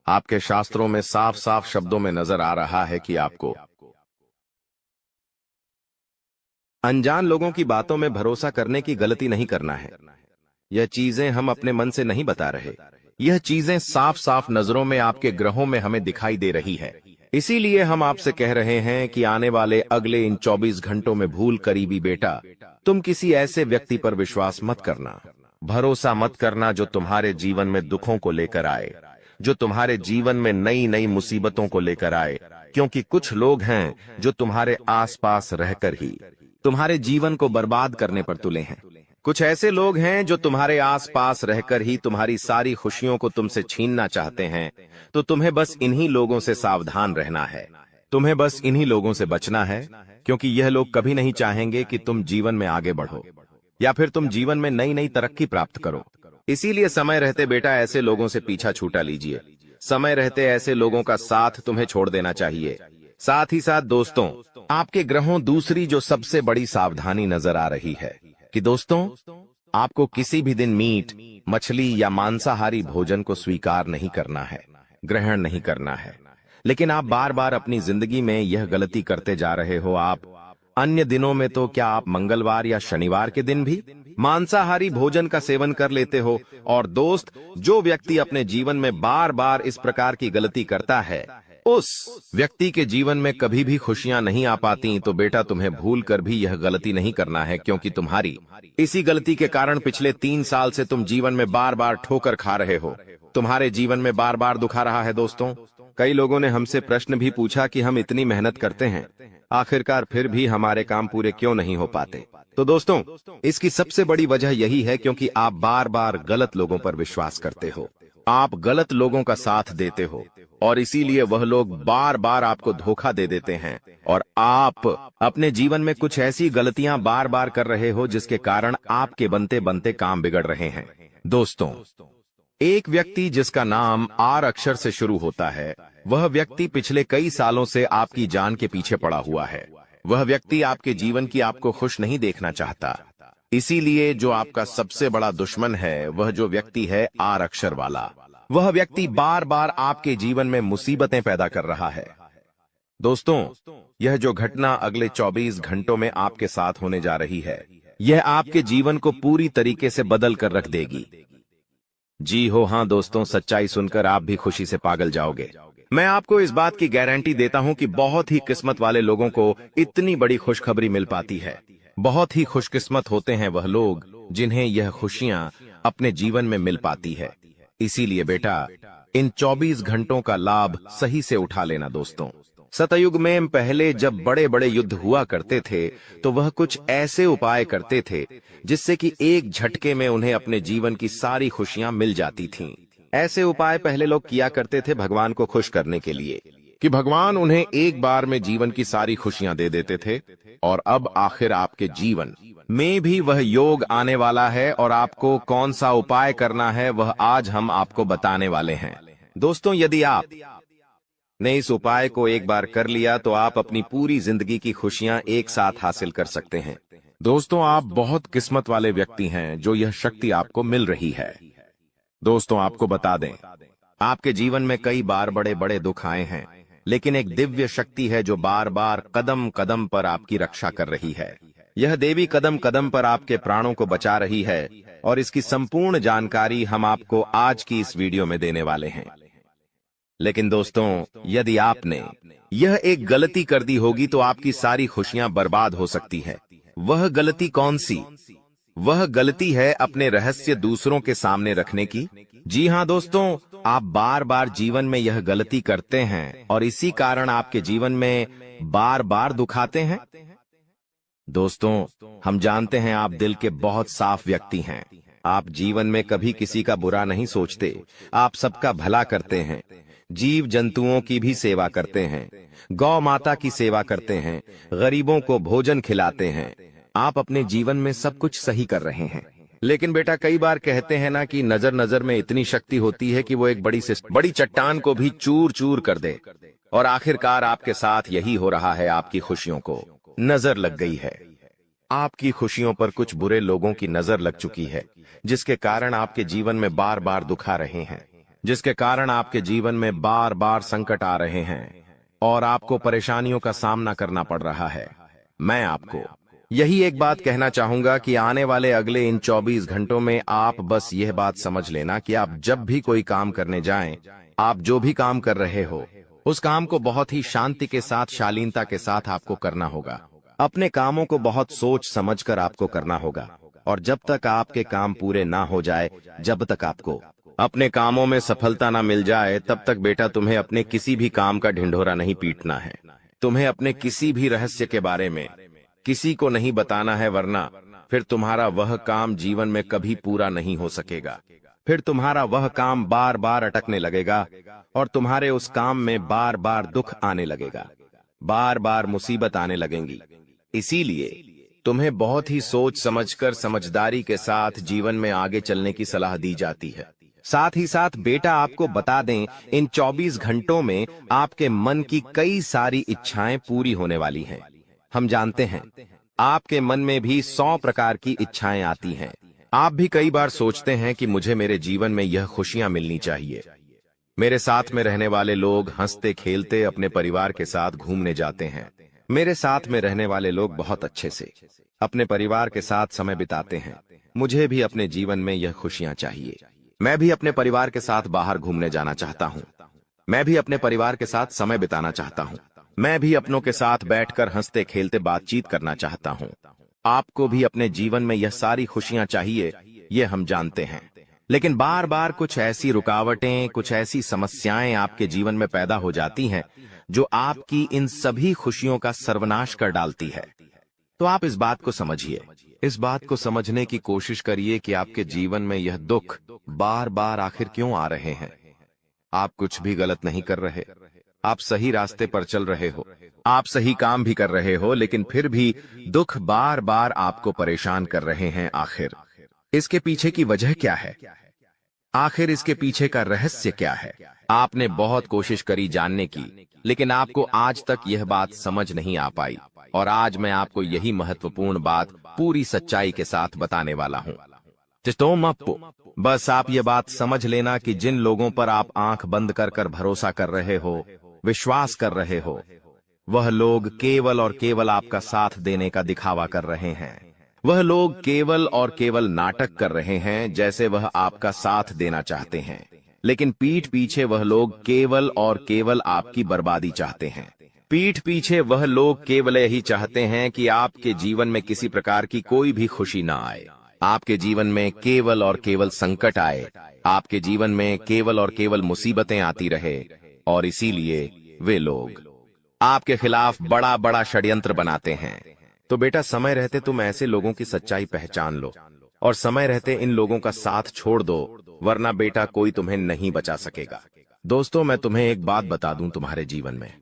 आपके शास्त्रों में साफ साफ शब्दों में नजर आ रहा है कि आपको अनजान लोगों की बातों में भरोसा करने की गलती नहीं करना है। यह चीजें हम अपने मन से नहीं बता रहे, यह चीजें साफ साफ नजरों में आपके ग्रहों में हमें दिखाई दे रही है। इसीलिए हम आपसे कह रहे हैं कि आने वाले अगले इन 24 घंटों में भूल करीबी बेटा, तुम किसी ऐसे व्यक्ति पर विश्वास मत करना, भरोसा मत करना जो तुम्हारे जीवन में दुखों को लेकर आए, जो तुम्हारे जीवन में नई नई मुसीबतों को लेकर आए। क्योंकि कुछ लोग हैं जो तुम्हारे आसपास रहकर ही तुम्हारे जीवन को बर्बाद करने पर तुले हैं। कुछ ऐसे लोग हैं जो तुम्हारे आसपास रहकर ही तुम्हारी सारी खुशियों को तुमसे छीनना चाहते हैं। तो तुम्हें बस इन्हीं लोगों से सावधान रहना है, तुम्हें बस इन्हीं लोगों से बचना है, क्योंकि यह लोग कभी नहीं चाहेंगे कि तुम जीवन में आगे बढ़ो या फिर तुम जीवन में नई नई तरक्की प्राप्त करो। इसीलिए समय रहते बेटा ऐसे लोगों से पीछा छूटा लीजिए। समय रहते ऐसे लोगों का साथ तुम्हें छोड़ देना चाहिए। साथ ही साथ दोस्तों, आपके ग्रहों दूसरी जो सबसे बड़ी सावधानी नजर आ रही है कि दोस्तों, आपको किसी भी दिन मीट, मछली या मांसाहारी भोजन को स्वीकार नहीं करना है, ग्रहण नहीं करना है। लेकिन आप बार बार अपनी जिंदगी में यह गलती करते जा रहे हो। आप अन्य दिनों में तो क्या आप मंगलवार या शनिवार के दिन भी मांसाहारी भोजन का सेवन कर लेते हो। और दोस्त, जो व्यक्ति अपने जीवन में बार बार इस प्रकार की गलती करता है, उस व्यक्ति के जीवन में कभी भी खुशियां नहीं आ पाती। तो बेटा, तुम्हें भूल कर भी यह गलती नहीं करना है, क्योंकि तुम्हारी इसी गलती के कारण पिछले 3 साल से तुम जीवन में बार बार ठोकर खा रहे हो, तुम्हारे जीवन में बार बार दुखा रहा है। दोस्तों, कई लोगों ने हमसे प्रश्न भी पूछा कि हम इतनी मेहनत करते हैं, आखिरकार फिर भी हमारे काम पूरे क्यों नहीं हो पाते। तो दोस्तों, इसकी सबसे बड़ी वजह यही है क्योंकि आप बार बार गलत लोगों पर विश्वास करते हो, आप गलत लोगों का साथ देते हो, और इसीलिए वह लोग बार बार आपको धोखा दे देते हैं। और आप अपने जीवन में कुछ ऐसी गलतियां बार बार कर रहे हो जिसके कारण आपके बनते बनते काम बिगड़ रहे हैं। दोस्तों, एक व्यक्ति जिसका नाम आर अक्षर से शुरू होता है, वह व्यक्ति पिछले कई सालों से आपकी जान के पीछे पड़ा हुआ है। वह व्यक्ति आपके जीवन की आपको खुश नहीं देखना चाहता। इसीलिए जो आपका सबसे बड़ा दुश्मन है, वह जो व्यक्ति है आर अक्षर वाला, वह व्यक्ति बार बार आपके जीवन में मुसीबतें पैदा कर रहा है। दोस्तों, यह जो घटना अगले 24 घंटों में आपके साथ होने जा रही है, यह आपके जीवन को पूरी तरीके से बदल कर रख देगी। जी हो हाँ दोस्तों, सच्चाई सुनकर आप भी खुशी से पागल जाओगे। मैं आपको इस बात की गारंटी देता हूं कि बहुत ही किस्मत वाले लोगों को इतनी बड़ी खुशखबरी मिल पाती है। बहुत ही खुशकिस्मत होते हैं वह लोग जिन्हें यह खुशियां अपने जीवन में मिल पाती है। इसीलिए बेटा, इन 24 घंटों का लाभ सही से उठा लेना। दोस्तों, सतयुग में पहले जब बड़े बड़े युद्ध हुआ करते थे, तो वह कुछ ऐसे उपाय करते थे जिससे कि एक झटके में उन्हें अपने जीवन की सारी खुशियां मिल जाती थीं। ऐसे उपाय पहले लोग किया करते थे भगवान को खुश करने के लिए, कि भगवान उन्हें एक बार में जीवन की सारी खुशियां दे देते थे। और अब आखिर आपके जीवन में भी वह योग आने वाला है, और आपको कौन सा उपाय करना है वह आज हम आपको बताने वाले हैं। दोस्तों, यदि आप ने इस उपाय को एक बार कर लिया तो आप अपनी पूरी जिंदगी की खुशियां एक साथ हासिल कर सकते हैं। दोस्तों, आप बहुत किस्मत वाले व्यक्ति हैं जो यह शक्ति आपको मिल रही है। दोस्तों, आपको बता दें, आपके जीवन में कई बार बड़े बड़े दुख आए हैं, लेकिन एक दिव्य शक्ति है जो बार बार कदम कदम पर आपकी रक्षा कर रही है। यह देवी कदम कदम पर आपके प्राणों को बचा रही है, और इसकी संपूर्ण जानकारी हम आपको आज की इस वीडियो में देने वाले हैं। लेकिन दोस्तों, यदि आपने यह एक गलती कर दी होगी तो आपकी सारी खुशियां बर्बाद हो सकती है। वह गलती कौन सी? वह गलती है अपने रहस्य दूसरों के सामने रखने की। जी हाँ दोस्तों, आप बार बार जीवन में यह गलती करते हैं और इसी कारण आपके जीवन में बार बार दुख आते हैं। दोस्तों, हम जानते हैं आप दिल के बहुत साफ व्यक्ति हैं। आप जीवन में कभी किसी का बुरा नहीं सोचते, आप सबका भला करते हैं, जीव जंतुओं की भी सेवा करते हैं, गौ माता की सेवा करते हैं, गरीबों को भोजन खिलाते हैं। आप अपने जीवन में सब कुछ सही कर रहे हैं। लेकिन बेटा, कई बार कहते हैं ना कि नजर नजर में इतनी शक्ति होती है कि वो एक बड़ी चट्टान को भी चूर चूर कर दे। और आखिरकार आपके साथ यही हो रहा है। आपकी खुशियों को नजर लग गई है, आपकी खुशियों पर कुछ बुरे लोगों की नजर लग चुकी है, जिसके कारण आपके जीवन में बार बार दुख आ रहे हैं, जिसके कारण आपके जीवन में बार बार संकट आ रहे हैं और आपको परेशानियों का सामना करना पड़ रहा है। मैं आपको यही एक बात कहना चाहूंगा कि आने वाले अगले इन 24 घंटों में आप बस यह बात समझ लेना कि आप जब भी कोई काम करने जाएं, आप जो भी काम कर रहे हो, उस काम को बहुत ही शांति के साथ, शालीनता के साथ आपको करना होगा। अपने कामों को बहुत सोच समझकर आपको करना होगा और जब तक आपके काम पूरे ना हो जाए, जब तक आपको अपने कामों में सफलता ना मिल जाए, तब तक बेटा तुम्हें अपने किसी भी काम का ढिंढोरा नहीं पीटना है। तुम्हें अपने किसी भी रहस्य के बारे में किसी को नहीं बताना है, वरना फिर तुम्हारा वह काम जीवन में कभी पूरा नहीं हो सकेगा। फिर तुम्हारा वह काम बार बार अटकने लगेगा और तुम्हारे उस काम में बार बार दुख आने लगेगा, बार बार मुसीबत आने लगेंगी। इसीलिए तुम्हें बहुत ही सोच समझकर, समझदारी के साथ जीवन में आगे चलने की सलाह दी जाती है। साथ ही साथ बेटा आपको बता दें, इन 24 घंटों में आपके मन की कई सारी इच्छाएं पूरी होने वाली हैं। हम जानते हैं आपके मन में भी 100 प्रकार की इच्छाएं आती हैं। आप भी कई बार सोचते हैं कि मुझे मेरे जीवन में यह खुशियां मिलनी चाहिए, मेरे साथ में रहने वाले लोग हंसते खेलते अपने परिवार के साथ घूमने जाते हैं, मेरे साथ में रहने वाले लोग बहुत अच्छे से अपने परिवार के साथ समय बिताते हैं। मुझे भी अपने जीवन में यह खुशियां चाहिए। मैं भी अपने परिवार के साथ बाहर घूमने जाना चाहता हूं। मैं भी अपने परिवार के साथ समय बिताना चाहता हूं। मैं भी अपनों के साथ बैठकर हंसते खेलते बातचीत करना चाहता हूं। आपको भी अपने जीवन में यह सारी खुशियां चाहिए, ये हम जानते हैं। लेकिन बार बार कुछ ऐसी रुकावटें, कुछ ऐसी समस्याएं आपके जीवन में पैदा हो जाती हैं जो आपकी इन सभी खुशियों का सर्वनाश कर डालती है। तो आप इस बात को समझिए, इस बात को समझने की कोशिश करिए कि आपके जीवन में यह दुख बार बार आखिर क्यों आ रहे हैं। आप कुछ भी गलत नहीं कर रहे, आप सही रास्ते पर चल रहे हो, आप सही काम भी कर रहे हो, लेकिन फिर भी दुख बार बार आपको परेशान कर रहे हैं। आखिर इसके पीछे की वजह क्या है? आखिर इसके पीछे का रहस्य क्या है? आपने बहुत कोशिश करी जानने की, लेकिन आपको आज तक यह बात समझ नहीं आ पाई और आज मैं आपको यही महत्वपूर्ण बात पूरी सच्चाई के साथ बताने वाला हूं। बस आप ये बात समझ लेना कि जिन लोगों पर आप आंख बंद कर कर भरोसा कर रहे हो, विश्वास कर रहे हो, वह लोग केवल और केवल आपका साथ देने का दिखावा कर रहे हैं। वह लोग केवल और केवल नाटक कर रहे हैं, जैसे वह आपका साथ देना चाहते हैं, लेकिन पीठ पीछे वह लोग केवल और केवल आपकी बर्बादी चाहते हैं। पीठ पीछे वह लोग केवल यही चाहते हैं कि आपके जीवन में किसी प्रकार की कोई भी खुशी ना आए, आपके जीवन में केवल और केवल संकट आए, आपके जीवन में केवल और केवल मुसीबतें आती रहे। और इसीलिए वे लोग आपके खिलाफ बड़ा बड़ा षड्यंत्र बनाते हैं। तो बेटा, समय रहते तुम ऐसे लोगों की सच्चाई पहचान लो और समय रहते इन लोगों का साथ छोड़ दो, वरना बेटा कोई तुम्हें नहीं बचा सकेगा। दोस्तों, मैं तुम्हें एक बात बता दूं, तुम्हारे जीवन में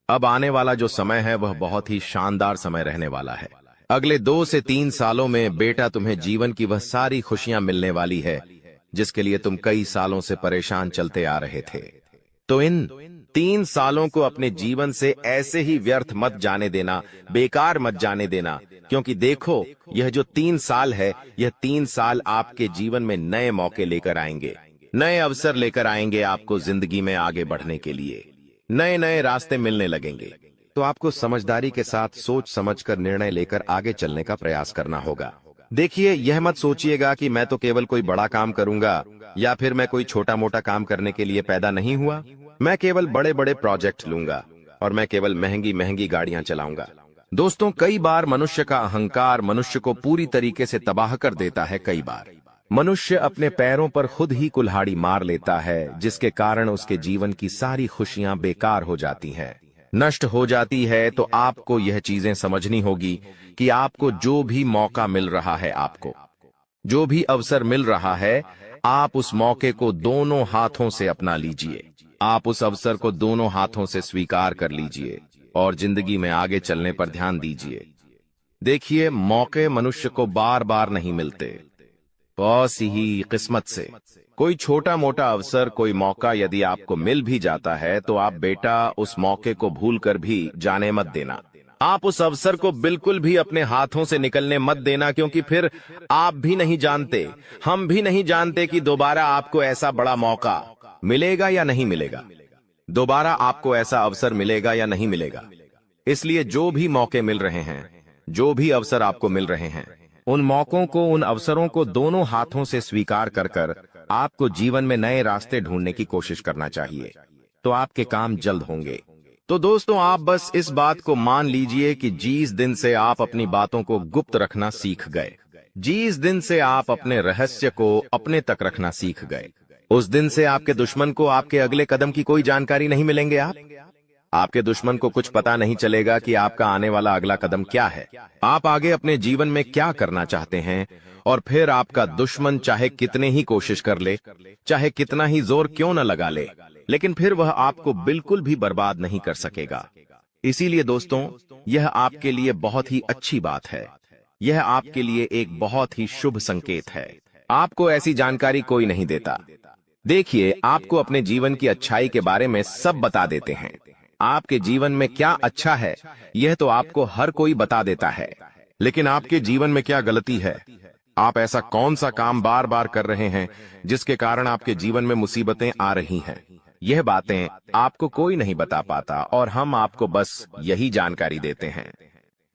अब आने वाला जो समय है वह बहुत ही शानदार समय रहने वाला है। अगले 2 से 3 सालों में बेटा तुम्हें जीवन की वह सारी खुशियां मिलने वाली है जिसके लिए तुम कई सालों से परेशान चलते आ रहे थे। तो इन 3 सालों को अपने जीवन से ऐसे ही व्यर्थ मत जाने देना, बेकार मत जाने देना, क्योंकि देखो, यह जो 3 साल है, यह 3 साल आपके जीवन में नए मौके लेकर आएंगे, नए अवसर लेकर आएंगे। आपको जिंदगी में आगे बढ़ने के लिए नए नए रास्ते मिलने लगेंगे। तो आपको समझदारी के साथ सोच समझकर निर्णय लेकर आगे चलने का प्रयास करना होगा। देखिए, यह मत सोचिएगा कि मैं तो केवल कोई बड़ा काम करूंगा या फिर मैं कोई छोटा मोटा काम करने के लिए पैदा नहीं हुआ। मैं केवल बड़े बड़े प्रोजेक्ट लूंगा और मैं केवल महंगी महंगी गाड़ियां चलाऊंगा। दोस्तों, कई बार मनुष्य का अहंकार मनुष्य को पूरी तरीके से तबाह कर देता है। कई बार मनुष्य अपने पैरों पर खुद ही कुल्हाड़ी मार लेता है, जिसके कारण उसके जीवन की सारी खुशियां बेकार हो जाती हैं, नष्ट हो जाती है। तो आपको यह चीजें समझनी होगी कि आपको जो भी मौका मिल रहा है, आपको जो भी अवसर मिल रहा है, आप उस मौके को दोनों हाथों से अपना लीजिए। आप उस अवसर को दोनों हाथों से स्वीकार कर लीजिए और जिंदगी में आगे चलने पर ध्यान दीजिए। देखिए, मौके मनुष्य को बार बार नहीं मिलते, बस ही किस्मत से। कोई छोटा मोटा अवसर, कोई मौका यदि आपको मिल भी जाता है तो आप बेटा उस मौके को भूलकर भी जाने मत देना। आप उस अवसर को बिल्कुल भी अपने हाथों से निकलने मत देना, क्योंकि फिर आप भी नहीं जानते, हम भी नहीं जानते कि दोबारा आपको ऐसा बड़ा मौका मिलेगा या नहीं मिलेगा, दोबारा आपको ऐसा अवसर मिलेगा या नहीं मिलेगा। इसलिए जो भी मौके मिल रहे हैं, जो भी अवसर आपको मिल रहे हैं, उन मौकों को, उन अवसरों को दोनों हाथों से स्वीकार कर कर आपको जीवन में नए रास्ते ढूंढने की कोशिश करना चाहिए, तो आपके काम जल्द होंगे। तो दोस्तों, आप बस इस बात को मान लीजिए कि जिस दिन से आप अपनी बातों को गुप्त रखना सीख गए, जिस दिन से आप अपने रहस्य को अपने तक रखना सीख गए, उस दिन से आपके दुश्मन को आपके अगले कदम की कोई जानकारी नहीं मिलेंगे। आपके दुश्मन को कुछ पता नहीं चलेगा कि आपका आने वाला अगला कदम क्या है, आप आगे अपने जीवन में क्या करना चाहते हैं। और फिर आपका दुश्मन चाहे कितने ही कोशिश कर ले, चाहे कितना ही जोर क्यों न लगा ले, लेकिन फिर वह आपको बिल्कुल भी बर्बाद नहीं कर सकेगा। इसीलिए दोस्तों, यह आपके लिए बहुत ही अच्छी बात है, यह आपके लिए एक बहुत ही शुभ संकेत है। आपको ऐसी जानकारी कोई नहीं देता। देखिए, आपको अपने जीवन की अच्छाई के बारे में सब बता देते हैं। आपके जीवन में क्या अच्छा है, यह तो आपको हर कोई बता देता है, लेकिन आपके जीवन में क्या गलती है, आप ऐसा कौन सा काम बार बार कर रहे हैं जिसके कारण आपके जीवन में मुसीबतें आ रही हैं, यह बातें आपको कोई नहीं बता पाता, और हम आपको बस यही जानकारी देते हैं।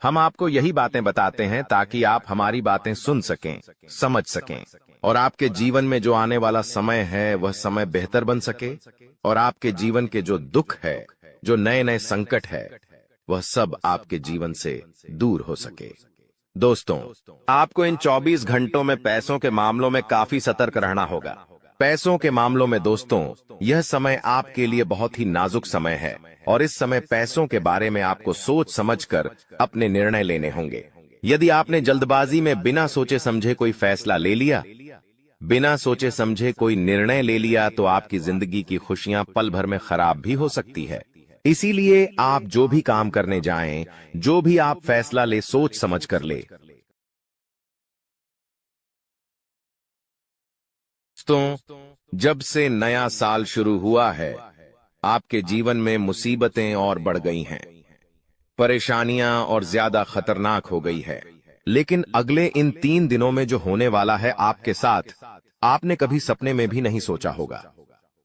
हम आपको यही बातें बताते हैं ताकि आप हमारी बातें सुन सकें, समझ सकें, और आपके जीवन में जो आने वाला समय है वह समय बेहतर बन सके, और आपके जीवन के जो दुख है, जो नए नए संकट है, वह सब आपके जीवन से दूर हो सके। दोस्तों, आपको इन 24 घंटों में पैसों के मामलों में काफी सतर्क रहना होगा। पैसों के मामलों में दोस्तों, यह समय आपके लिए बहुत ही नाजुक समय है, और इस समय पैसों के बारे में आपको सोच समझकर अपने निर्णय लेने होंगे। यदि आपने जल्दबाजी में बिना सोचे समझे कोई फैसला ले लिया, बिना सोचे समझे कोई निर्णय ले लिया, तो आपकी जिंदगी की खुशियां पल भर में खराब भी हो सकती है। इसीलिए आप जो भी काम करने जाएं, जो भी आप फैसला ले, सोच समझ कर ले। दोस्तों, जब से नया साल शुरू हुआ है, आपके जीवन में मुसीबतें और बढ़ गई हैं, परेशानियां और ज्यादा खतरनाक हो गई है। लेकिन अगले इन 3 दिनों में जो होने वाला है आपके साथ, आपने कभी सपने में भी नहीं सोचा होगा।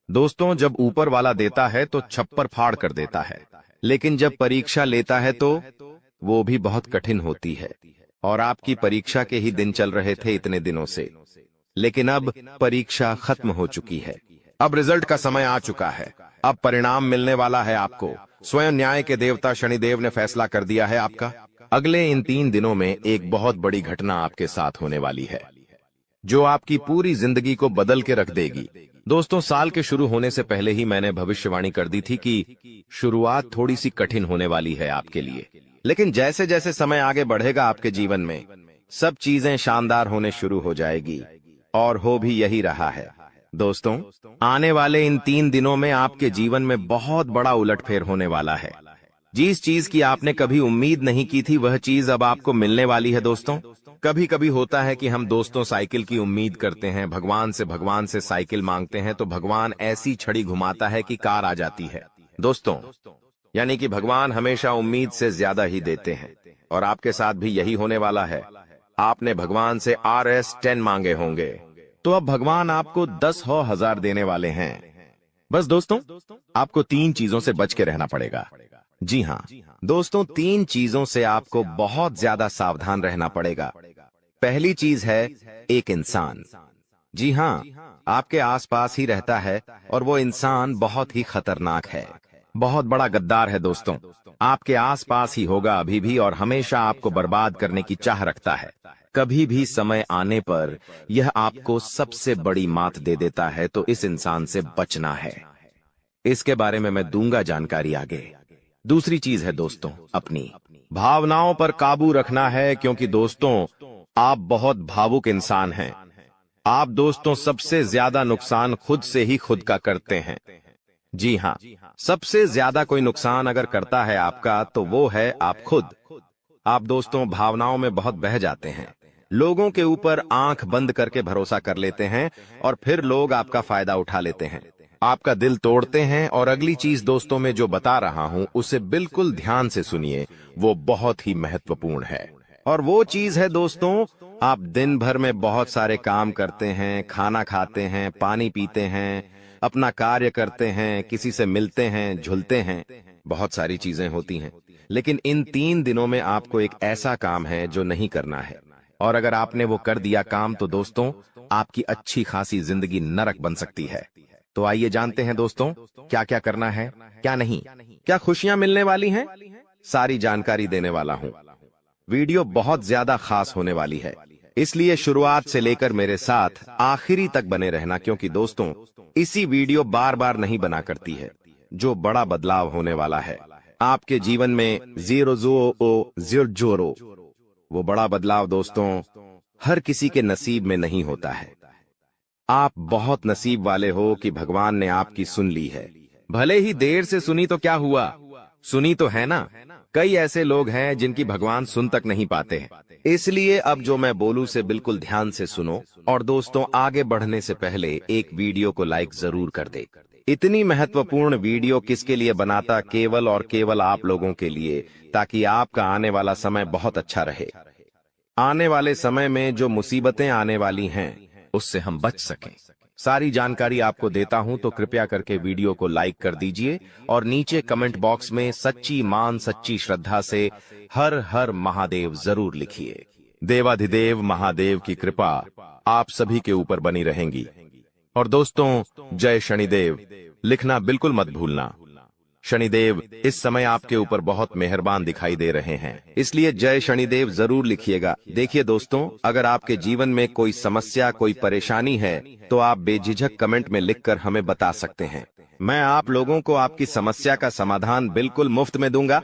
दोस्तों, जब ऊपर वाला देता है तो छप्पर फाड़ कर देता है, लेकिन जब परीक्षा लेता है तो वो भी बहुत कठिन होती है। और आपकी परीक्षा के ही दिन चल रहे थे इतने दिनों से, लेकिन अब परीक्षा खत्म हो चुकी है। अब रिजल्ट का समय आ चुका है, अब परिणाम मिलने वाला है आपको। स्वयं न्याय के देवता शनिदेव ने फैसला कर दिया है आपका। अगले इन 3 दिनों में एक बहुत बड़ी घटना आपके साथ होने वाली है, जो आपकी पूरी जिंदगी को बदल के रख देगी। दोस्तों, साल के शुरू होने से पहले ही मैंने भविष्यवाणी कर दी थी कि शुरुआत थोड़ी सी कठिन होने वाली है आपके लिए, लेकिन जैसे जैसे समय आगे बढ़ेगा आपके जीवन में सब चीजें शानदार होने शुरू हो जाएगी, और हो भी यही रहा है। दोस्तों, आने वाले इन 3 दिनों में आपके जीवन में बहुत बड़ा उलटफेर होने वाला है। जिस चीज की आपने कभी उम्मीद नहीं की थी, वह चीज अब आपको मिलने वाली है। दोस्तों, कभी कभी होता है कि हम दोस्तों साइकिल की उम्मीद करते हैं, भगवान से साइकिल मांगते हैं, तो भगवान ऐसी छड़ी घुमाता है कि कार आ जाती है। दोस्तों, यानी कि भगवान हमेशा उम्मीद से ज्यादा ही देते हैं, और आपके साथ भी यही होने वाला है। आपने भगवान से RS10 मांगे होंगे, तो अब भगवान आपको 10,000 देने वाले हैं। बस दोस्तों, आपको 3 चीजों से बच के रहना पड़ेगा। जी हाँ दोस्तों, 3 चीजों से आपको बहुत ज्यादा सावधान रहना पड़ेगा। पहली चीज है एक इंसान। जी हाँ, आपके आसपास ही रहता है, और वो इंसान बहुत ही खतरनाक है, बहुत बड़ा गद्दार है। दोस्तों, आपके आसपास ही होगा अभी भी, और हमेशा आपको बर्बाद करने की चाह रखता है। कभी भी समय आने पर यह आपको सबसे बड़ी मात दे देता है, तो इस इंसान से बचना है। इसके बारे में मैं दूंगा जानकारी आगे। दूसरी चीज है दोस्तों, अपनी भावनाओं पर काबू रखना है, क्योंकि दोस्तों आप बहुत भावुक इंसान हैं। आप दोस्तों सबसे ज्यादा नुकसान खुद से ही खुद का करते हैं। जी हाँ, सबसे ज्यादा कोई नुकसान अगर करता है आपका, तो वो है आप खुद। आप दोस्तों भावनाओं में बहुत बह जाते हैं, लोगों के ऊपर आंख बंद करके भरोसा कर लेते हैं, और फिर लोग आपका फायदा उठा लेते हैं। आपका दिल तोड़ते हैं। और अगली चीज दोस्तों मैं जो बता रहा हूं उसे बिल्कुल ध्यान से सुनिए, वो बहुत ही महत्वपूर्ण है। और वो चीज है दोस्तों, आप दिन भर में बहुत सारे काम करते हैं, खाना खाते हैं, पानी पीते हैं, अपना कार्य करते हैं, किसी से मिलते हैं, झुलते हैं, बहुत सारी चीजें होती हैं। लेकिन इन 3 दिनों में आपको एक ऐसा काम है जो नहीं करना है। और अगर आपने वो कर दिया काम तो दोस्तों आपकी अच्छी खासी जिंदगी नरक बन सकती है। तो आइए जानते हैं दोस्तों क्या क्या करना है, क्या नहीं, क्या खुशियां मिलने वाली हैं, सारी जानकारी देने वाला हूं। वीडियो बहुत ज्यादा खास होने वाली है, इसलिए शुरुआत से लेकर मेरे साथ आखिरी तक बने रहना, क्योंकि दोस्तों इसी वीडियो बार बार नहीं बना करती है। जो बड़ा बदलाव होने वाला है आपके जीवन में, जीरो, वो बड़ा बदलाव दोस्तों हर किसी के नसीब में नहीं होता है। आप बहुत नसीब वाले हो कि भगवान ने आपकी सुन ली है। भले ही देर से सुनी तो क्या हुआ, सुनी तो है ना। कई ऐसे लोग हैं जिनकी भगवान सुन तक नहीं पाते हैं। इसलिए अब जो मैं बोलूं से बिल्कुल ध्यान से सुनो। और दोस्तों आगे बढ़ने से पहले एक वीडियो को लाइक जरूर कर दे। इतनी महत्वपूर्ण वीडियो किसके लिए बनाता, केवल और केवल आप लोगों के लिए, ताकि आपका आने वाला समय बहुत अच्छा रहे। आने वाले समय में जो मुसीबतें आने वाली हैं उससे हम बच सकें। सारी जानकारी आपको देता हूं, तो कृपया करके वीडियो को लाइक कर दीजिए और नीचे कमेंट बॉक्स में सच्ची मान सच्ची श्रद्धा से हर हर महादेव जरूर लिखिए। देवाधिदेव महादेव की कृपा आप सभी के ऊपर बनी रहेंगी। और दोस्तों जय शनिदेव लिखना बिल्कुल मत भूलना। शनिदेव इस समय आपके ऊपर बहुत मेहरबान दिखाई दे रहे हैं, इसलिए जय शनिदेव जरूर लिखिएगा। देखिए दोस्तों, अगर आपके जीवन में कोई समस्या, कोई परेशानी है तो आप बेझिझक कमेंट में लिखकर हमें बता सकते हैं। मैं आप लोगों को आपकी समस्या का समाधान बिल्कुल मुफ्त में दूंगा।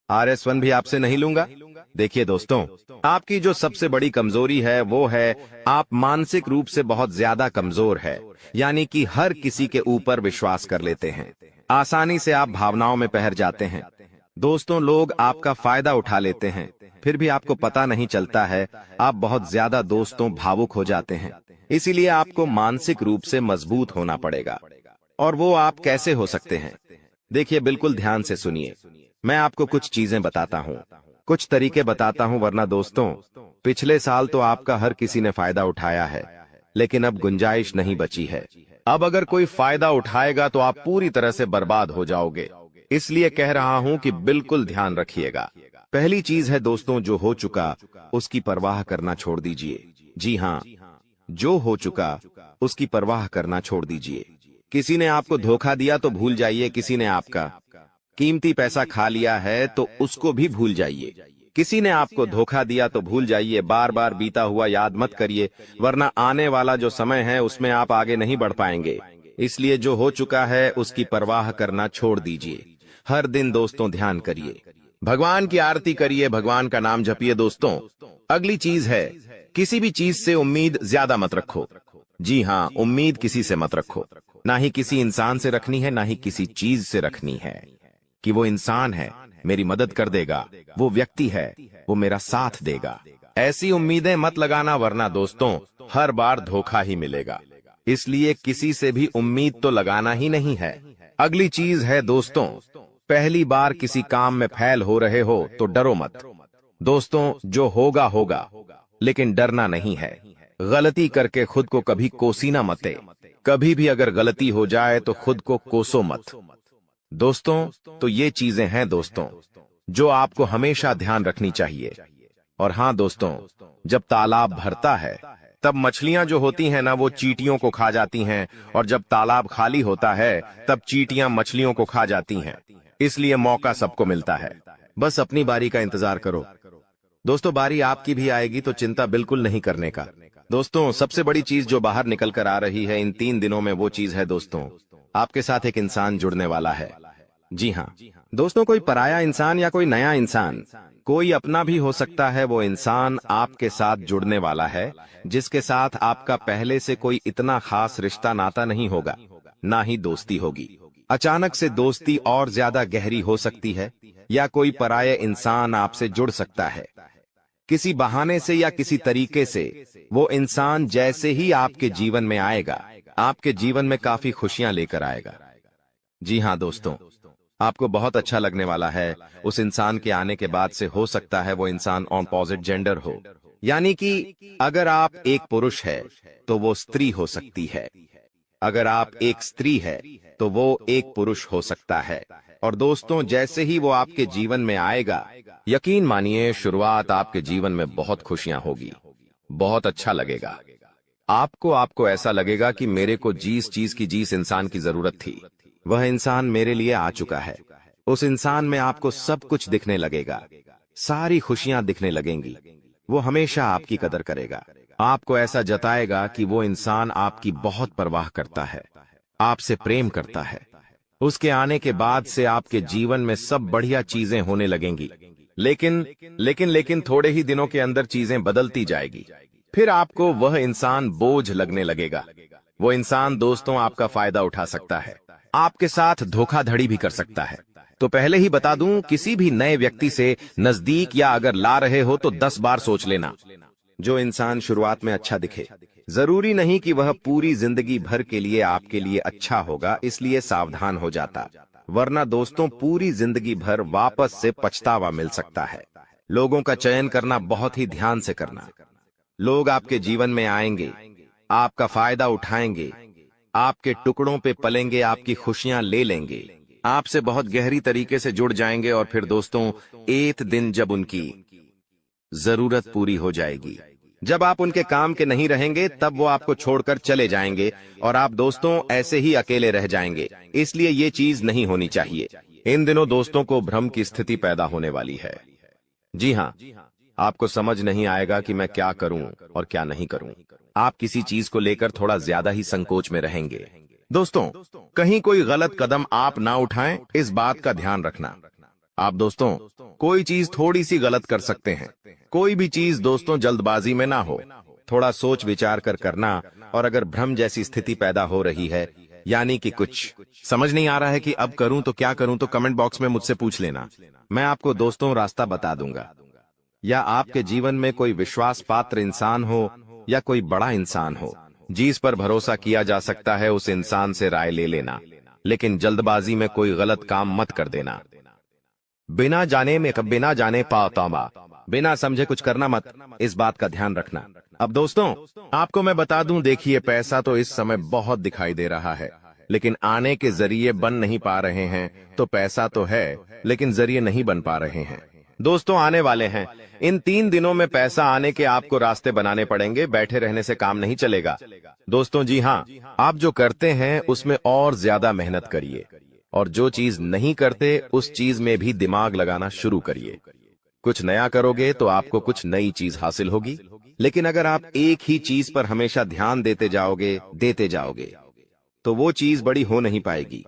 RS1 भी आपसे नहीं लूंगा। देखिए दोस्तों, आपकी जो सबसे बड़ी कमजोरी है वो है आप मानसिक रूप से बहुत ज्यादा कमजोर है, यानी कि हर किसी के ऊपर विश्वास कर लेते हैं। आसानी से आप भावनाओं में बहर जाते हैं। दोस्तों लोग आपका फायदा उठा लेते हैं, फिर भी आपको पता नहीं चलता है। आप बहुत ज्यादा दोस्तों भावुक हो जाते हैं। इसीलिए आपको मानसिक रूप से मजबूत होना पड़ेगा। और वो आप कैसे हो सकते हैं, देखिए बिल्कुल ध्यान से सुनिए। मैं आपको कुछ चीजें बताता हूँ, कुछ तरीके बताता हूँ, वरना दोस्तों पिछले साल तो आपका हर किसी ने फायदा उठाया है, लेकिन अब गुंजाइश नहीं बची है। अब अगर कोई फायदा उठाएगा तो आप पूरी तरह से बर्बाद हो जाओगे। इसलिए कह रहा हूं कि बिल्कुल ध्यान रखिएगा। पहली चीज है दोस्तों, जो हो चुका उसकी परवाह करना छोड़ दीजिए। जी हाँ, जो हो चुका उसकी परवाह करना छोड़ दीजिए। किसी ने आपको धोखा दिया तो भूल जाइए, किसी ने आपका कीमती पैसा खा लिया है तो उसको भी भूल जाइए। किसी ने आपको धोखा दिया तो भूल जाइए, बार बार बीता हुआ याद मत करिए, वरना आने वाला जो समय है उसमें आप आगे नहीं बढ़ पाएंगे। इसलिए जो हो चुका है उसकी परवाह करना छोड़ दीजिए। हर दिन दोस्तों ध्यान करिए, भगवान की आरती करिए, भगवान का नाम जपिए। दोस्तों अगली चीज है, किसी भी चीज से उम्मीद ज्यादा मत रखो। जी हाँ, उम्मीद किसी से मत रखो। ना ही किसी इंसान से रखनी है, ना ही किसी चीज से रखनी है कि वो इंसान है मेरी मदद कर देगा, वो व्यक्ति है वो मेरा साथ देगा। ऐसी उम्मीदें मत लगाना, वरना दोस्तों हर बार धोखा ही मिलेगा। इसलिए किसी से भी उम्मीद तो लगाना ही नहीं है। अगली चीज है दोस्तों, पहली बार किसी काम में फेल हो रहे हो तो डरो मत। दोस्तों जो होगा होगा, लेकिन डरना नहीं है। गलती करके खुद को कभी कोसीना मत। कभी भी अगर गलती हो जाए तो खुद को कोसो मत। दोस्तों तो ये चीजें हैं दोस्तों जो आपको हमेशा ध्यान रखनी चाहिए। और हाँ दोस्तों, जब तालाब भरता है तब मछलियां जो होती हैं ना, वो चींटियों को खा जाती हैं, और जब तालाब खाली होता है तब चींटियां मछलियों को खा जाती हैं। इसलिए मौका सबको मिलता है, बस अपनी बारी का इंतजार करो। दोस्तों बारी आपकी भी आएगी, तो चिंता बिल्कुल नहीं करने का। दोस्तों सबसे बड़ी चीज जो बाहर निकल कर आ रही है इन 3 दिनों में, वो चीज है दोस्तों आपके साथ एक इंसान जुड़ने वाला है। जी हाँ दोस्तों, कोई पराया इंसान या कोई नया इंसान, कोई अपना भी हो सकता है। वो इंसान आपके साथ जुड़ने वाला है जिसके साथ आपका पहले से कोई इतना खास रिश्ता नाता नहीं होगा, ना ही दोस्ती होगी। अचानक से दोस्ती और ज्यादा गहरी हो सकती है, या कोई पराया इंसान आपसे जुड़ सकता है। किसी बहाने से या किसी तरीके से वो इंसान जैसे ही आपके जीवन में आएगा, आपके जीवन में काफी खुशियां लेकर आएगा। जी हाँ दोस्तों, आपको बहुत अच्छा लगने वाला है। उस इंसान के आने के बाद से हो सकता है वो इंसान ऑपोजिट जेंडर हो, यानी कि अगर आप एक पुरुष है तो वो स्त्री हो सकती है, अगर आप एक स्त्री है तो वो एक पुरुष हो सकता है। और दोस्तों, जैसे ही वो आपके जीवन में आएगा, यकीन मानिए शुरुआत आपके जीवन में बहुत खुशियां होगी, बहुत अच्छा लगेगा। आपको ऐसा लगेगा कि मेरे को जिस इंसान की जरूरत थी वह इंसान मेरे लिए आ चुका है। उस इंसान में आपको सब कुछ दिखने लगेगा, सारी खुशियां दिखने लगेंगी। वो हमेशा आपकी कदर करेगा, आपको ऐसा जताएगा कि वो इंसान आपकी बहुत परवाह करता है, आपसे प्रेम करता है। उसके आने के बाद से आपके जीवन में सब बढ़िया चीजें होने लगेंगी। लेकिन थोड़े ही दिनों के अंदर चीजें बदलती जाएगी। फिर आपको वह इंसान बोझ लगने लगेगा। वो इंसान दोस्तों आपका फायदा उठा सकता है, आपके साथ धोखाधड़ी भी कर सकता है। तो पहले ही बता दूं, किसी भी नए व्यक्ति से नजदीक या अगर ला रहे हो तो 10 बार सोच लेना। जो इंसान शुरुआत में अच्छा दिखे, जरूरी नहीं कि वह पूरी जिंदगी भर के लिए आपके लिए अच्छा होगा, इसलिए सावधान हो जाता, वरना दोस्तों पूरी जिंदगी भर वापस से पछतावा मिल सकता है। लोगों का चयन करना बहुत ही ध्यान से करना। लोग आपके जीवन में आएंगे, आपका फायदा उठाएंगे, आपके टुकड़ों पे पलेंगे, आपकी खुशियां ले लेंगे, आपसे बहुत गहरी तरीके से जुड़ जाएंगे। और फिर दोस्तों, एक दिन जब उनकी जरूरत पूरी हो जाएगी, जब आप उनके काम के नहीं रहेंगे, तब वो आपको छोड़कर चले जाएंगे और आप दोस्तों ऐसे ही अकेले रह जाएंगे। इसलिए ये चीज नहीं होनी चाहिए। इन दिनों दोस्तों को भ्रम की स्थिति पैदा होने वाली है। जी हाँ, आपको समझ नहीं आएगा कि मैं क्या करूं और क्या नहीं करूं। आप किसी चीज को लेकर थोड़ा ज्यादा ही संकोच में रहेंगे। दोस्तों, कहीं कोई गलत कदम आप ना उठाएं, इस बात का ध्यान रखना। आप दोस्तों कोई चीज थोड़ी सी गलत कर सकते हैं। कोई भी चीज दोस्तों जल्दबाजी में ना हो, थोड़ा सोच विचार कर करना। और अगर भ्रम जैसी स्थिति पैदा हो रही है, यानी कि कुछ समझ नहीं आ रहा है कि अब करूं तो क्या करूं, तो कमेंट बॉक्स में मुझसे पूछ लेना। मैं आपको दोस्तों रास्ता बता दूंगा। या आपके जीवन में कोई विश्वास पात्र इंसान हो या कोई बड़ा इंसान हो जिस पर भरोसा किया जा सकता है, उस इंसान से राय ले लेना। लेकिन जल्दबाजी में कोई गलत काम मत कर देना। बिना जाने पातामा, बिना समझे कुछ करना मत, इस बात का ध्यान रखना। अब दोस्तों आपको मैं बता दूं, देखिए पैसा तो इस समय बहुत दिखाई दे रहा है, लेकिन आने के जरिए बन नहीं पा रहे हैं। तो पैसा तो है लेकिन जरिए नहीं बन पा रहे हैं। दोस्तों आने वाले हैं, इन 3 दिनों में पैसा आने के आपको रास्ते बनाने पड़ेंगे। बैठे रहने से काम नहीं चलेगा दोस्तों। जी हाँ, आप जो करते हैं उसमें और ज्यादा मेहनत करिए, और जो चीज नहीं करते उस चीज में भी दिमाग लगाना शुरू करिए। कुछ नया करोगे तो आपको कुछ नई चीज हासिल होगी। लेकिन अगर आप एक ही चीज पर हमेशा ध्यान देते जाओगे तो वो चीज बड़ी हो नहीं पाएगी।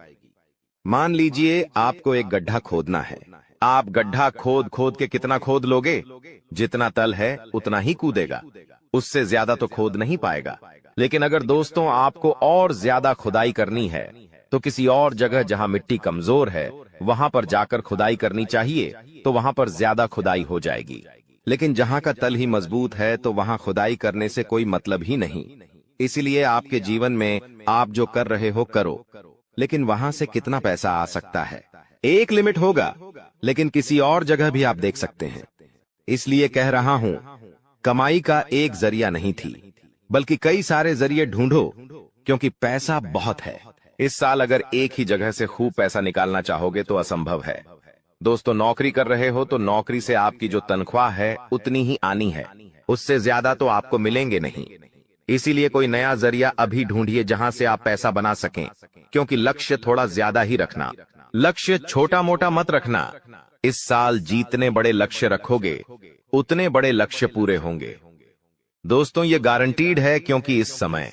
मान लीजिए आपको एक गड्ढा खोदना है। आप गड्ढा खोद के कितना खोद लोगे? जितना तल है उतना ही कूदेगा, उससे ज्यादा तो खोद नहीं पाएगा। लेकिन अगर दोस्तों आपको और ज्यादा खुदाई करनी है तो किसी और जगह जहां मिट्टी कमजोर है वहां पर जाकर खुदाई करनी चाहिए, तो वहां पर ज्यादा खुदाई हो जाएगी। लेकिन जहां का तल ही मजबूत है तो वहां खुदाई करने से कोई मतलब ही नहीं। इसलिए आपके जीवन में आप जो कर रहे हो करो, लेकिन वहां से कितना पैसा आ सकता है, एक लिमिट होगा। लेकिन किसी और जगह भी आप देख सकते हैं। इसलिए कह रहा हूं, कमाई का एक जरिया नहीं थी, बल्कि कई सारे जरिए ढूंढो, क्योंकि पैसा बहुत है। इस साल अगर एक ही जगह से खूब पैसा निकालना चाहोगे तो असंभव है। दोस्तों नौकरी कर रहे हो तो नौकरी से आपकी जो तनख्वाह है उतनी ही आनी है, उससे ज्यादा तो आपको मिलेंगे नहीं। इसीलिए कोई नया जरिया अभी ढूंढिए जहां से आप पैसा बना सकें, क्योंकि लक्ष्य थोड़ा ज्यादा ही रखना, लक्ष्य छोटा मोटा मत रखना। इस साल जितने बड़े लक्ष्य रखोगे उतने बड़े लक्ष्य पूरे होंगे। दोस्तों ये गारंटीड है, क्योंकि इस समय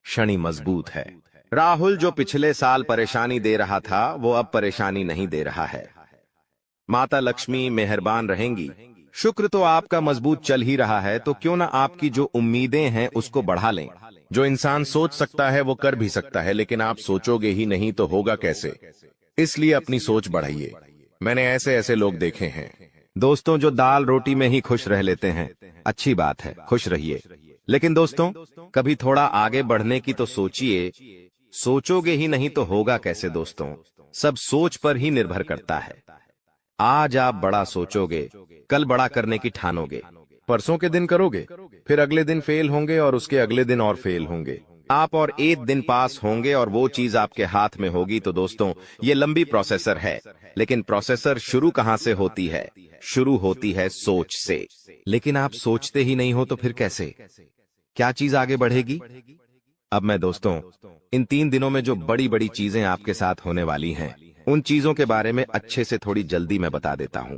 शनि मजबूत है। राहुल जो पिछले साल परेशानी दे रहा था वो अब परेशानी नहीं दे रहा है। माता लक्ष्मी मेहरबान रहेंगी। शुक्र तो आपका मजबूत चल ही रहा है, तो क्यों ना आपकी जो उम्मीदें हैं उसको बढ़ा लें। जो इंसान सोच सकता है वो कर भी सकता है, लेकिन आप सोचोगे ही नहीं तो होगा कैसे। इसलिए अपनी सोच बढ़ाइए। मैंने ऐसे ऐसे लोग देखे हैं दोस्तों जो दाल रोटी में ही खुश रह लेते हैं। अच्छी बात है, खुश रहिए, लेकिन दोस्तों, कभी थोड़ा आगे बढ़ने की तो सोचिए। सोचोगे ही नहीं तो होगा कैसे दोस्तों? सब सोच पर ही निर्भर करता है। आज आप बड़ा सोचोगे, कल बड़ा करने की ठानोगे। परसों के दिन करोगे, फिर अगले दिन फेल होंगे और उसके अगले दिन और फेल होंगे। आप और एक दिन पास होंगे और वो चीज आपके हाथ में होगी। तो दोस्तों, ये लंबी प्रोसेसर है, लेकिन प्रोसेसर शुरू कहां से होती है? शुरू होती है सोच से। लेकिन आप सोचते ही नहीं हो तो फिर कैसे? क्या चीज आगे बढ़ेगी? अब मैं दोस्तों, इन 3 दिनों में जो बड़ी बड़ी चीजें आपके साथ होने वाली हैं, उन चीजों के बारे में अच्छे से थोड़ी जल्दी मैं बता देता हूं।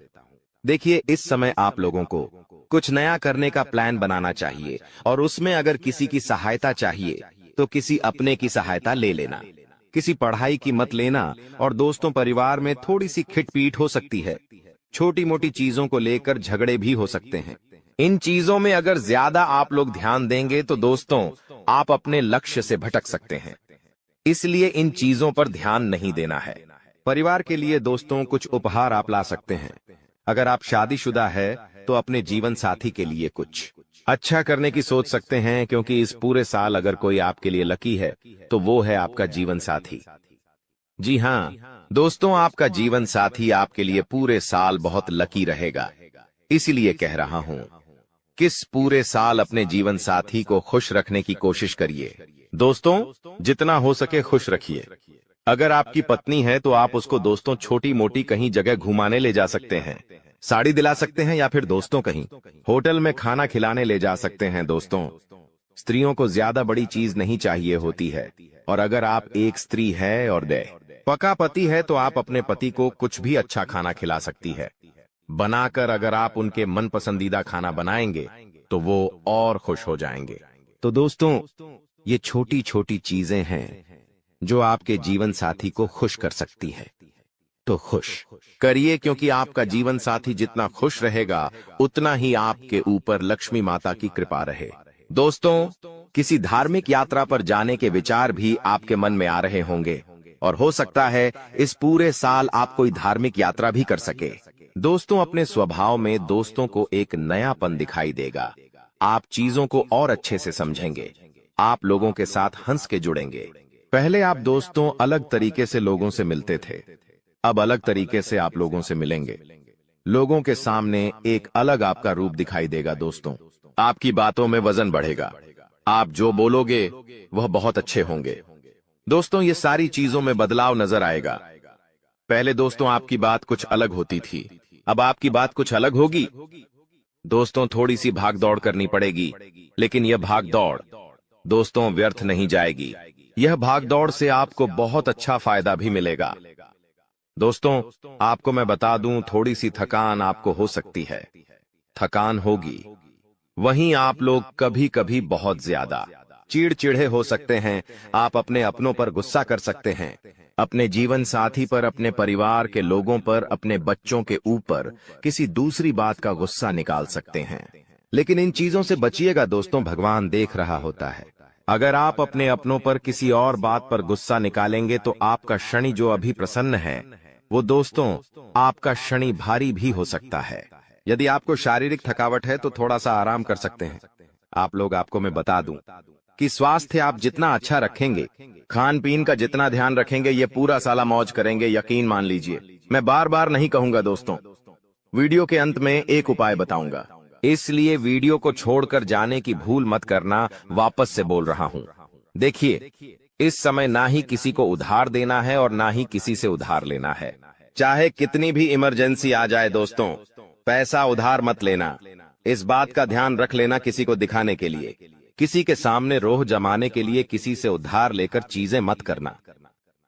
देखिए, इस समय आप लोगों को कुछ नया करने का प्लान बनाना चाहिए, और उसमें अगर किसी की सहायता चाहिए तो किसी अपने की सहायता ले लेना। किसी पढ़ाई की मत लेना, और दोस्तों परिवार में थोड़ी सी खिटपीट हो सकती है। छोटी मोटी चीजों को लेकर झगड़े भी हो सकते हैं। इन चीजों में अगर ज्यादा आप लोग ध्यान देंगे तो दोस्तों, आप अपने लक्ष्य से भटक सकते हैं। इसलिए इन चीजों पर ध्यान नहीं देना है। परिवार के लिए दोस्तों कुछ उपहार आप ला सकते हैं। अगर आप शादीशुदा है तो अपने जीवन साथी के लिए कुछ अच्छा करने की सोच सकते हैं, क्योंकि इस पूरे साल अगर कोई आपके लिए लकी है तो वो है आपका जीवन साथी। जी हाँ दोस्तों, आपका जीवन साथी आपके लिए पूरे साल बहुत लकी रहेगा। इसीलिए कह रहा हूं, किस पूरे साल अपने जीवन साथी को खुश रखने की कोशिश करिए। दोस्तों, जितना हो सके खुश रखिए। अगर आपकी पत्नी है तो आप उसको दोस्तों छोटी मोटी कहीं जगह घुमाने ले जा सकते हैं, साड़ी दिला सकते हैं, या फिर दोस्तों कहीं होटल में खाना खिलाने ले जा सकते हैं। दोस्तों, स्त्रियों को ज्यादा बड़ी चीज नहीं चाहिए होती है, और अगर आप एक स्त्री है और पका पति है तो आप अपने पति को कुछ भी अच्छा खाना खिला सकती है बनाकर। अगर आप उनके मन पसंदीदा खाना बनाएंगे तो वो और खुश हो जाएंगे। तो दोस्तों, ये छोटी छोटी चीजें हैं जो आपके जीवन साथी को खुश कर सकती है। तो खुश करिए, क्योंकि आपका जीवन साथी जितना खुश रहेगा उतना ही आपके ऊपर लक्ष्मी माता की कृपा रहे। दोस्तों, किसी धार्मिक यात्रा पर जाने के विचार भी आपके मन में आ रहे होंगे, और हो सकता है इस पूरे साल आप कोई धार्मिक यात्रा भी कर सके। दोस्तों, अपने स्वभाव में दोस्तों को एक नयापन दिखाई देगा। आप चीजों को और अच्छे से समझेंगे। आप लोगों के साथ हंस के जुड़ेंगे। पहले आप दोस्तों अलग तरीके से लोगों से मिलते थे, अब अलग तरीके से आप लोगों से मिलेंगे। लोगों के सामने एक अलग आपका रूप दिखाई देगा। दोस्तों, आपकी बातों में वजन बढ़ेगा। आप जो बोलोगे वह बहुत अच्छे होंगे। दोस्तों, ये सारी चीजों में बदलाव नजर आएगा। पहले दोस्तों आपकी बात कुछ अलग होती थी, अब आपकी बात कुछ अलग होगी। दोस्तों, थोड़ी सी भाग दौड़ करनी पड़ेगी, लेकिन यह भाग दौड़ दोस्तों व्यर्थ नहीं जाएगी। यह भाग दौड़ से आपको बहुत अच्छा फायदा भी मिलेगा। दोस्तों, आपको मैं बता दूं, थोड़ी सी थकान आपको हो सकती है। थकान होगी। वहीं आप लोग कभी कभी बहुत ज्यादा चिड़चिड़े हो सकते हैं। आप अपने अपनों पर गुस्सा कर सकते हैं, अपने जीवन साथी पर, अपने परिवार के लोगों पर, अपने बच्चों के ऊपर किसी दूसरी बात का गुस्सा निकाल सकते हैं। लेकिन इन चीजों से बचिएगा दोस्तों, भगवान देख रहा होता है। अगर आप अपने अपनों पर किसी और बात पर गुस्सा निकालेंगे तो आपका शनि जो अभी प्रसन्न है, वो दोस्तों आपका शनि भारी भी हो सकता है। यदि आपको शारीरिक थकावट है तो थोड़ा सा आराम कर सकते हैं। आप लोग, आपको मैं बता दूं कि स्वास्थ्य आप जितना अच्छा रखेंगे, खान पीन का जितना ध्यान रखेंगे, ये पूरा साला मौज करेंगे, यकीन मान लीजिए। मैं बार बार नहीं कहूंगा दोस्तों, वीडियो के अंत में एक उपाय बताऊंगा, इसलिए वीडियो को छोड़कर जाने की भूल मत करना। वापस से बोल रहा हूं, देखिए, इस समय ना ही किसी को उधार देना है और ना ही किसी से उधार लेना है। चाहे कितनी भी इमरजेंसी आ जाए दोस्तों, पैसा उधार मत लेना। इस बात का ध्यान रख लेना, किसी को दिखाने के लिए, किसी के सामने रोह जमाने के लिए किसी से उधार लेकर चीजें मत करना।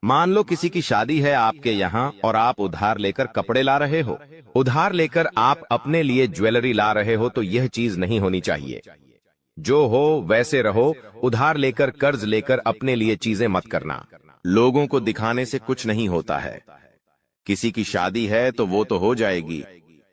मान लो किसी की शादी है आपके यहाँ और आप उधार लेकर कपड़े ला रहे हो, उधार लेकर आप अपने लिए ज्वेलरी ला रहे हो, तो यह चीज नहीं होनी चाहिए। जो हो वैसे रहो। उधार लेकर, कर्ज लेकर अपने लिए चीजें मत करना। लोगों को दिखाने से कुछ नहीं होता है। किसी की शादी है तो वो तो हो जाएगी,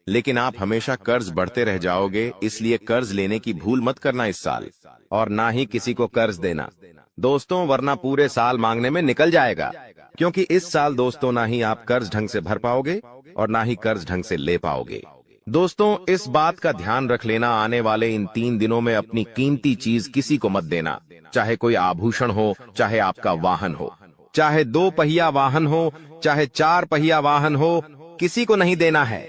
लेकिन आप हमेशा कर्ज बढ़ते रह जाओगे। इसलिए कर्ज लेने की भूल मत करना इस साल, और ना ही किसी को कर्ज देना दोस्तों, वरना पूरे साल मांगने में निकल जाएगा। क्योंकि इस साल दोस्तों ना ही आप कर्ज ढंग से भर पाओगे और ना ही कर्ज ढंग से ले पाओगे। दोस्तों, इस बात का ध्यान रख लेना, आने वाले इन 3 दिनों में अपनी कीमती चीज किसी को मत देना। चाहे कोई आभूषण हो, चाहे आपका वाहन हो, चाहे 2 पहिया वाहन हो, चाहे 4 पहिया वाहन हो, किसी को नहीं देना है।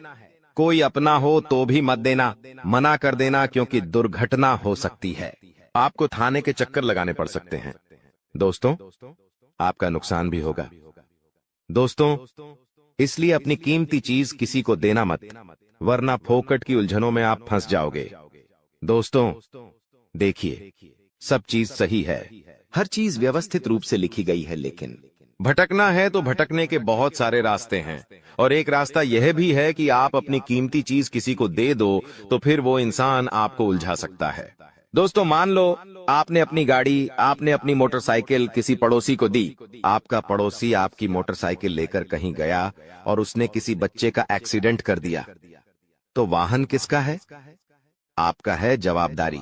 कोई अपना हो तो भी मत देना, मना कर देना, क्योंकि दुर्घटना हो सकती है। आपको थाने के चक्कर लगाने पड़ सकते हैं। दोस्तों, आपका नुकसान भी होगा। दोस्तों, इसलिए अपनी कीमती चीज किसी को देना मत, वरना फोकट की उलझनों में आप फंस जाओगे। दोस्तों, देखिए, सब चीज सही है, हर चीज व्यवस्थित रूप से लिखी गई है, लेकिन भटकना है तो भटकने के बहुत सारे रास्ते हैं। और एक रास्ता यह भी है कि आप अपनी कीमती चीज किसी को दे दो, तो फिर वो इंसान आपको उलझा सकता है। दोस्तों, मान लो आपने अपनी गाड़ी, आपने अपनी मोटरसाइकिल किसी पड़ोसी को दी। आपका पड़ोसी आपकी मोटरसाइकिल लेकर कहीं गया और उसने किसी बच्चे का एक्सीडेंट कर दिया, तो वाहन किसका है? आपका है। जवाबदारी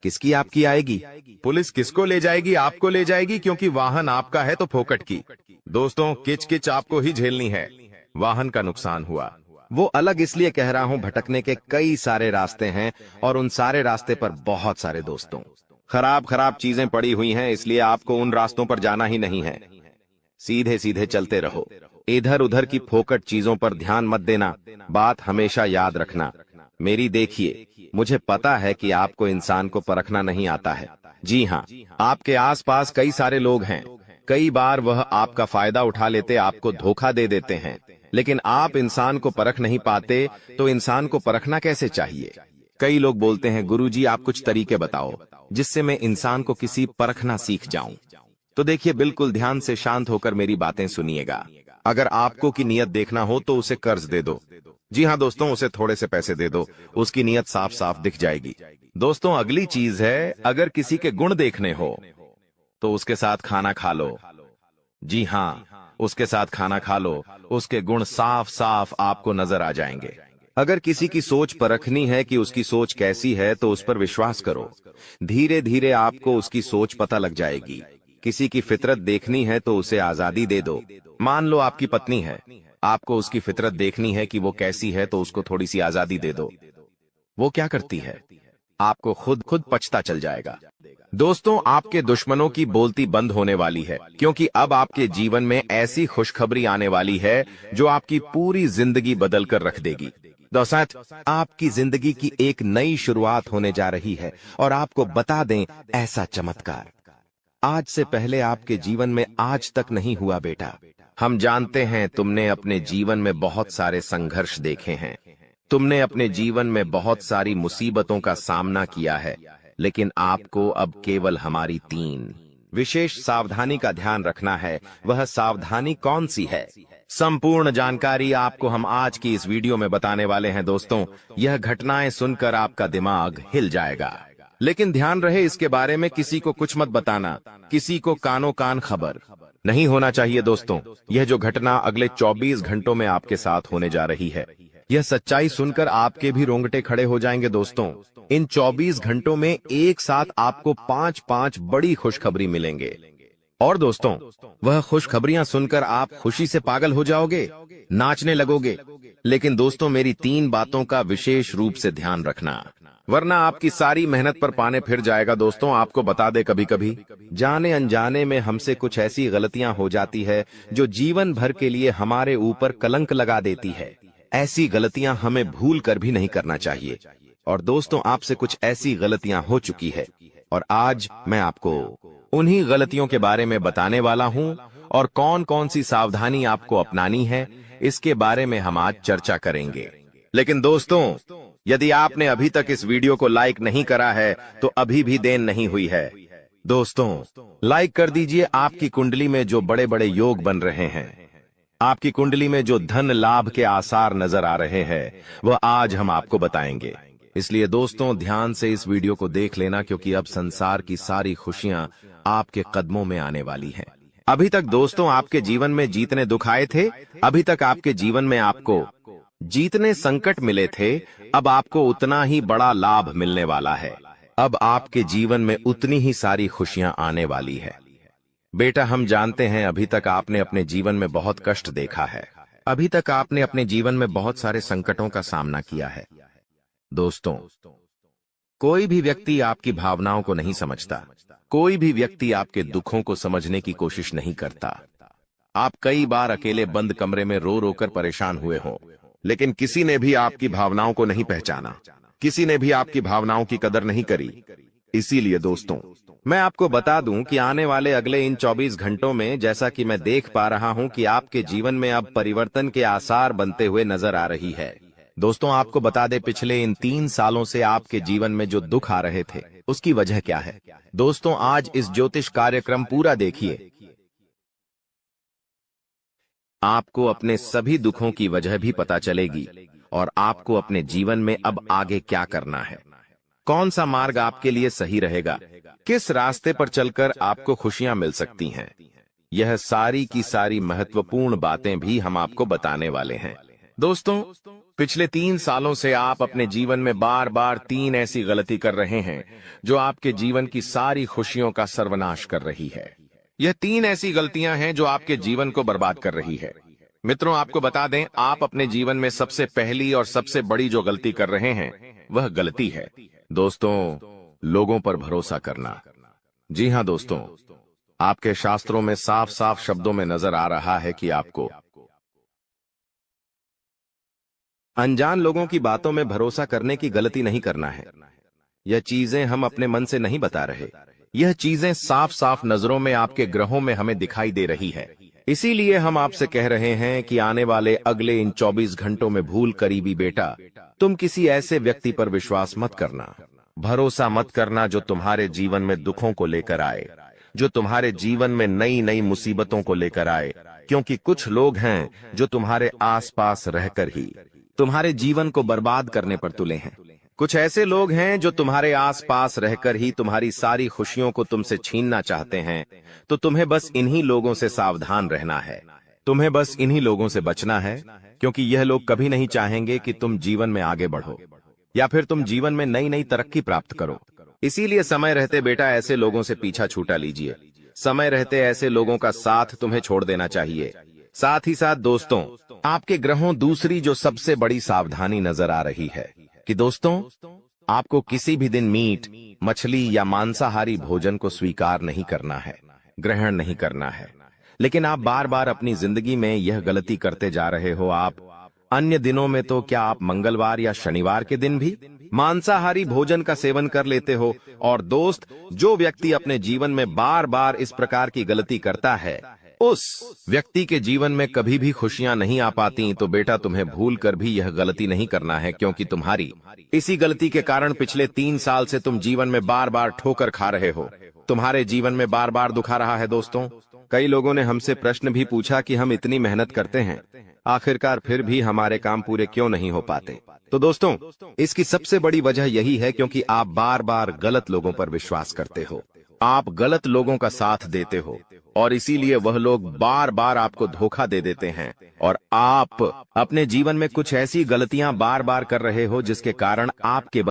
किसकी आपकी आएगी? पुलिस किसको ले जाएगी? आपको ले जाएगी, क्योंकि वाहन आपका है तो फोकट की। दोस्तों, किच किच आपको ही झेलनी है। वाहन का नुकसान हुआ, वो अलग इसलिए कह रहा हूं, भटकने के कई सारे रास्ते हैं और उन सारे रास्ते पर बहुत सारे दोस्तों खराब खराब चीजें पड़ी हुई हैं, इसलिए आपको उन रास्तों पर जाना ही नहीं है। सीधे सीधे चलते रहो, इधर उधर की फोकट चीजों पर ध्यान मत देना। बात हमेशा याद रखना मेरी। देखिए, मुझे पता है कि आपको इंसान को परखना नहीं आता है। जी हाँ, आपके आसपास कई सारे लोग हैं। कई बार वह आपका फायदा उठा लेते, आपको धोखा दे देते हैं, लेकिन आप इंसान को परख नहीं पाते, तो इंसान को परखना कैसे चाहिए? कई लोग बोलते हैं, गुरुजी आप कुछ तरीके बताओ जिससे मैं इंसान को किसी परखना सीख जाऊं। तो देखिए, बिल्कुल ध्यान से शांत होकर मेरी बातें सुनिएगा। अगर आपको की नियत देखना हो तो उसे कर्ज दे दो। जी हाँ दोस्तों, उसे थोड़े से पैसे दे दो, उसकी नियत साफ साफ दिख जाएगी। दोस्तों, अगली चीज है, अगर किसी के गुण देखने हो तो उसके साथ खाना खा लो। जी हाँ, उसके साथ खाना खा लो, उसके गुण साफ साफ आपको नजर आ जाएंगे। अगर किसी की सोच परखनी है कि उसकी सोच कैसी है, तो उस पर विश्वास करो। धीरे धीरे आपको उसकी सोच पता लग जाएगी। किसी की फितरत देखनी है तो उसे आजादी दे दो। मान लो आपकी पत्नी है, आपको उसकी फितरत देखनी है कि वो कैसी है, तो उसको थोड़ी सी आजादी दे दो। वो क्या करती है, आपको खुद खुद पछता चल जाएगा। दोस्तों, आपके दुश्मनों की बोलती बंद होने वाली है, क्योंकि अब आपके जीवन में ऐसी खुशखबरी आने वाली है जो आपकी पूरी जिंदगी बदल कर रख देगी। दोस्तों, आपकी जिंदगी की एक नई शुरुआत होने जा रही है, और आपको बता दें, ऐसा चमत्कार आज से पहले आपके जीवन में आज तक नहीं हुआ बेटा। हम जानते हैं तुमने अपने जीवन में बहुत सारे संघर्ष देखे हैं, तुमने अपने जीवन में बहुत सारी मुसीबतों का सामना किया है, लेकिन आपको अब केवल हमारी 3 विशेष सावधानी का ध्यान रखना है। वह सावधानी कौन सी है? संपूर्ण जानकारी आपको हम आज की इस वीडियो में बताने वाले हैं। दोस्तों, यह घटनाएं सुनकर आपका दिमाग हिल जाएगा, लेकिन ध्यान रहे, इसके बारे में किसी को कुछ मत बताना, किसी को कानो कान खबर नहीं होना चाहिए। दोस्तों, यह जो घटना अगले 24 घंटों में आपके साथ होने जा रही है, यह सच्चाई सुनकर आपके भी रोंगटे खड़े हो जाएंगे। दोस्तों, इन 24 घंटों में एक साथ आपको 5-5 बड़ी खुशखबरी मिलेंगे, और दोस्तों, वह खुशखबरियां सुनकर आप खुशी से पागल हो जाओगे, नाचने लगोगे। लेकिन दोस्तों, मेरी 3 बातों का विशेष रूप से ध्यान रखना, वरना आपकी सारी मेहनत पर पानी फिर जाएगा। दोस्तों, आपको बता दे, कभी कभी जाने अनजाने में हमसे कुछ ऐसी गलतियां हो जाती है जो जीवन भर के लिए हमारे ऊपर कलंक लगा देती है। ऐसी गलतियां हमें भूल कर भी नहीं करना चाहिए। और दोस्तों, आपसे कुछ ऐसी गलतियां हो चुकी है, और आज मैं आपको उन्हीं गलतियों के बारे में बताने वाला हूं, और कौन कौन सी सावधानी आपको अपनानी है, इसके बारे में हम आज चर्चा करेंगे। लेकिन दोस्तों, यदि आपने अभी तक इस वीडियो को लाइक नहीं करा है, तो अभी भी देर नहीं हुई है। दोस्तों, लाइक कर दीजिए। आपकी कुंडली में जो बड़े बड़े योग बन रहे हैं, आपकी कुंडली में जो धन लाभ के आसार नजर आ रहे हैं, वह आज हम आपको बताएंगे। इसलिए दोस्तों, ध्यान से इस वीडियो को देख लेना, क्योंकि अब संसार की सारी खुशियां आपके कदमों में आने वाली हैं। अभी तक दोस्तों आपके जीवन में जितने दुख आए थे, अभी तक आपके जीवन में आपको जितने संकट मिले थे, अब आपको उतना ही बड़ा लाभ मिलने वाला है। अब आपके जीवन में उतनी ही सारी खुशियां आने वाली है। बेटा, हम जानते हैं अभी तक आपने अपने जीवन में बहुत कष्ट देखा है, अभी तक आपने अपने जीवन में बहुत सारे संकटों का सामना किया है। दोस्तों, कोई भी व्यक्ति आपकी भावनाओं को नहीं समझता। कोई भी व्यक्ति आपके दुखों को समझने की कोशिश नहीं करता। आप कई बार अकेले बंद कमरे में रो रो कर परेशान हुए हों, लेकिन किसी ने भी आपकी भावनाओं को नहीं पहचाना। किसी ने भी आपकी भावनाओं की कदर नहीं करी। इसीलिए दोस्तों, मैं आपको बता दूं कि आने वाले अगले इन 24 घंटों में, जैसा कि मैं देख पा रहा हूं कि आपके जीवन में अब परिवर्तन के आसार बनते हुए नजर आ रही है। दोस्तों, आपको बता दें, पिछले इन 3 सालों से आपके जीवन में जो दुख आ रहे थे, उसकी वजह क्या है। दोस्तों, आज इस ज्योतिष कार्यक्रम पूरा देखिए। आपको अपने सभी दुखों की वजह भी पता चलेगी और आपको अपने जीवन में अब आगे क्या करना है, कौन सा मार्ग आपके लिए सही रहेगा, किस रास्ते पर चलकर आपको खुशियां मिल सकती हैं। यह सारी की सारी महत्वपूर्ण बातें भी हम आपको बताने वाले हैं। दोस्तों, पिछले 3 सालों से आप अपने जीवन में बार बार 3 ऐसी गलती कर रहे हैं जो आपके जीवन की सारी खुशियों का सर्वनाश कर रही है। यह 3 ऐसी गलतियां हैं जो आपके जीवन को बर्बाद कर रही है। मित्रों, आपको बता दें, आप अपने जीवन में सबसे पहली और सबसे बड़ी जो गलती कर रहे हैं, वह गलती है दोस्तों, लोगों पर भरोसा करना। जी हां दोस्तों, आपके शास्त्रों में साफ साफ शब्दों में नजर आ रहा है कि आपको अनजान लोगों की बातों में भरोसा करने की गलती नहीं करना है। यह चीजें हम अपने मन से नहीं बता रहे। यह चीजें साफ साफ नजरों में आपके ग्रहों में हमें दिखाई दे रही है। इसीलिए हम आपसे कह रहे हैं कि आने वाले अगले इन 24 घंटों में भूल करीबी बेटा, तुम किसी ऐसे व्यक्ति पर विश्वास मत करना, भरोसा मत करना जो तुम्हारे जीवन में दुखों को लेकर आए, जो तुम्हारे जीवन में नई नई मुसीबतों को लेकर आए। क्योंकि कुछ लोग हैं जो तुम्हारे आसपास रहकर ही तुम्हारे जीवन को बर्बाद करने पर तुले हैं। कुछ ऐसे लोग हैं जो तुम्हारे आसपास रहकर ही तुम्हारी सारी खुशियों को तुमसे छीनना चाहते हैं। तो तुम्हें बस इन्हीं लोगों से सावधान रहना है। तुम्हें बस इन्हीं लोगों से बचना है, क्योंकि यह लोग कभी नहीं चाहेंगे कि तुम जीवन में आगे बढ़ो या फिर तुम जीवन में नई नई तरक्की प्राप्त करो। इसीलिए समय रहते बेटा ऐसे लोगों से पीछा छूटा लीजिए। समय रहते ऐसे लोगों का साथ तुम्हें छोड़ देना चाहिए। साथ ही साथ दोस्तों, आपके ग्रहों दूसरी जो सबसे बड़ी सावधानी नजर आ रही है कि दोस्तों, आपको किसी भी दिन मीट, मछली या मांसाहारी भोजन को स्वीकार नहीं करना है, ग्रहण नहीं करना है। लेकिन आप बार बार अपनी जिंदगी में यह गलती करते जा रहे हो। आप अन्य दिनों में तो क्या आप मंगलवार या शनिवार के दिन भी मांसाहारी भोजन का सेवन कर लेते हो। और दोस्त, जो व्यक्ति अपने जीवन में बार बार इस प्रकार की गलती करता है, उस व्यक्ति के जीवन में कभी भी खुशियां नहीं आ पाती। तो बेटा, तुम्हें भूल कर भी यह गलती नहीं करना है, क्योंकि तुम्हारी इसी गलती के कारण पिछले 3 साल से तुम जीवन में बार बार ठोकर खा रहे हो। तुम्हारे जीवन में बार बार दुख आ रहा है। दोस्तों, कई लोगों ने हमसे प्रश्न भी पूछा कि हम इतनी मेहनत करते हैं, आखिरकार फिर भी हमारे काम पूरे क्यों नहीं हो पाते। तो दोस्तों, इसकी सबसे बड़ी वजह यही है क्योंकि आप बार बार गलत लोगों पर विश्वास करते हो, आप गलत लोगों का साथ देते हो, और इसीलिए वह लोग बार बार आपको धोखा दे देते हैं। और आप अपने जीवन में कुछ ऐसी गलतियां बार बार कर रहे हो जिसके कारण आपके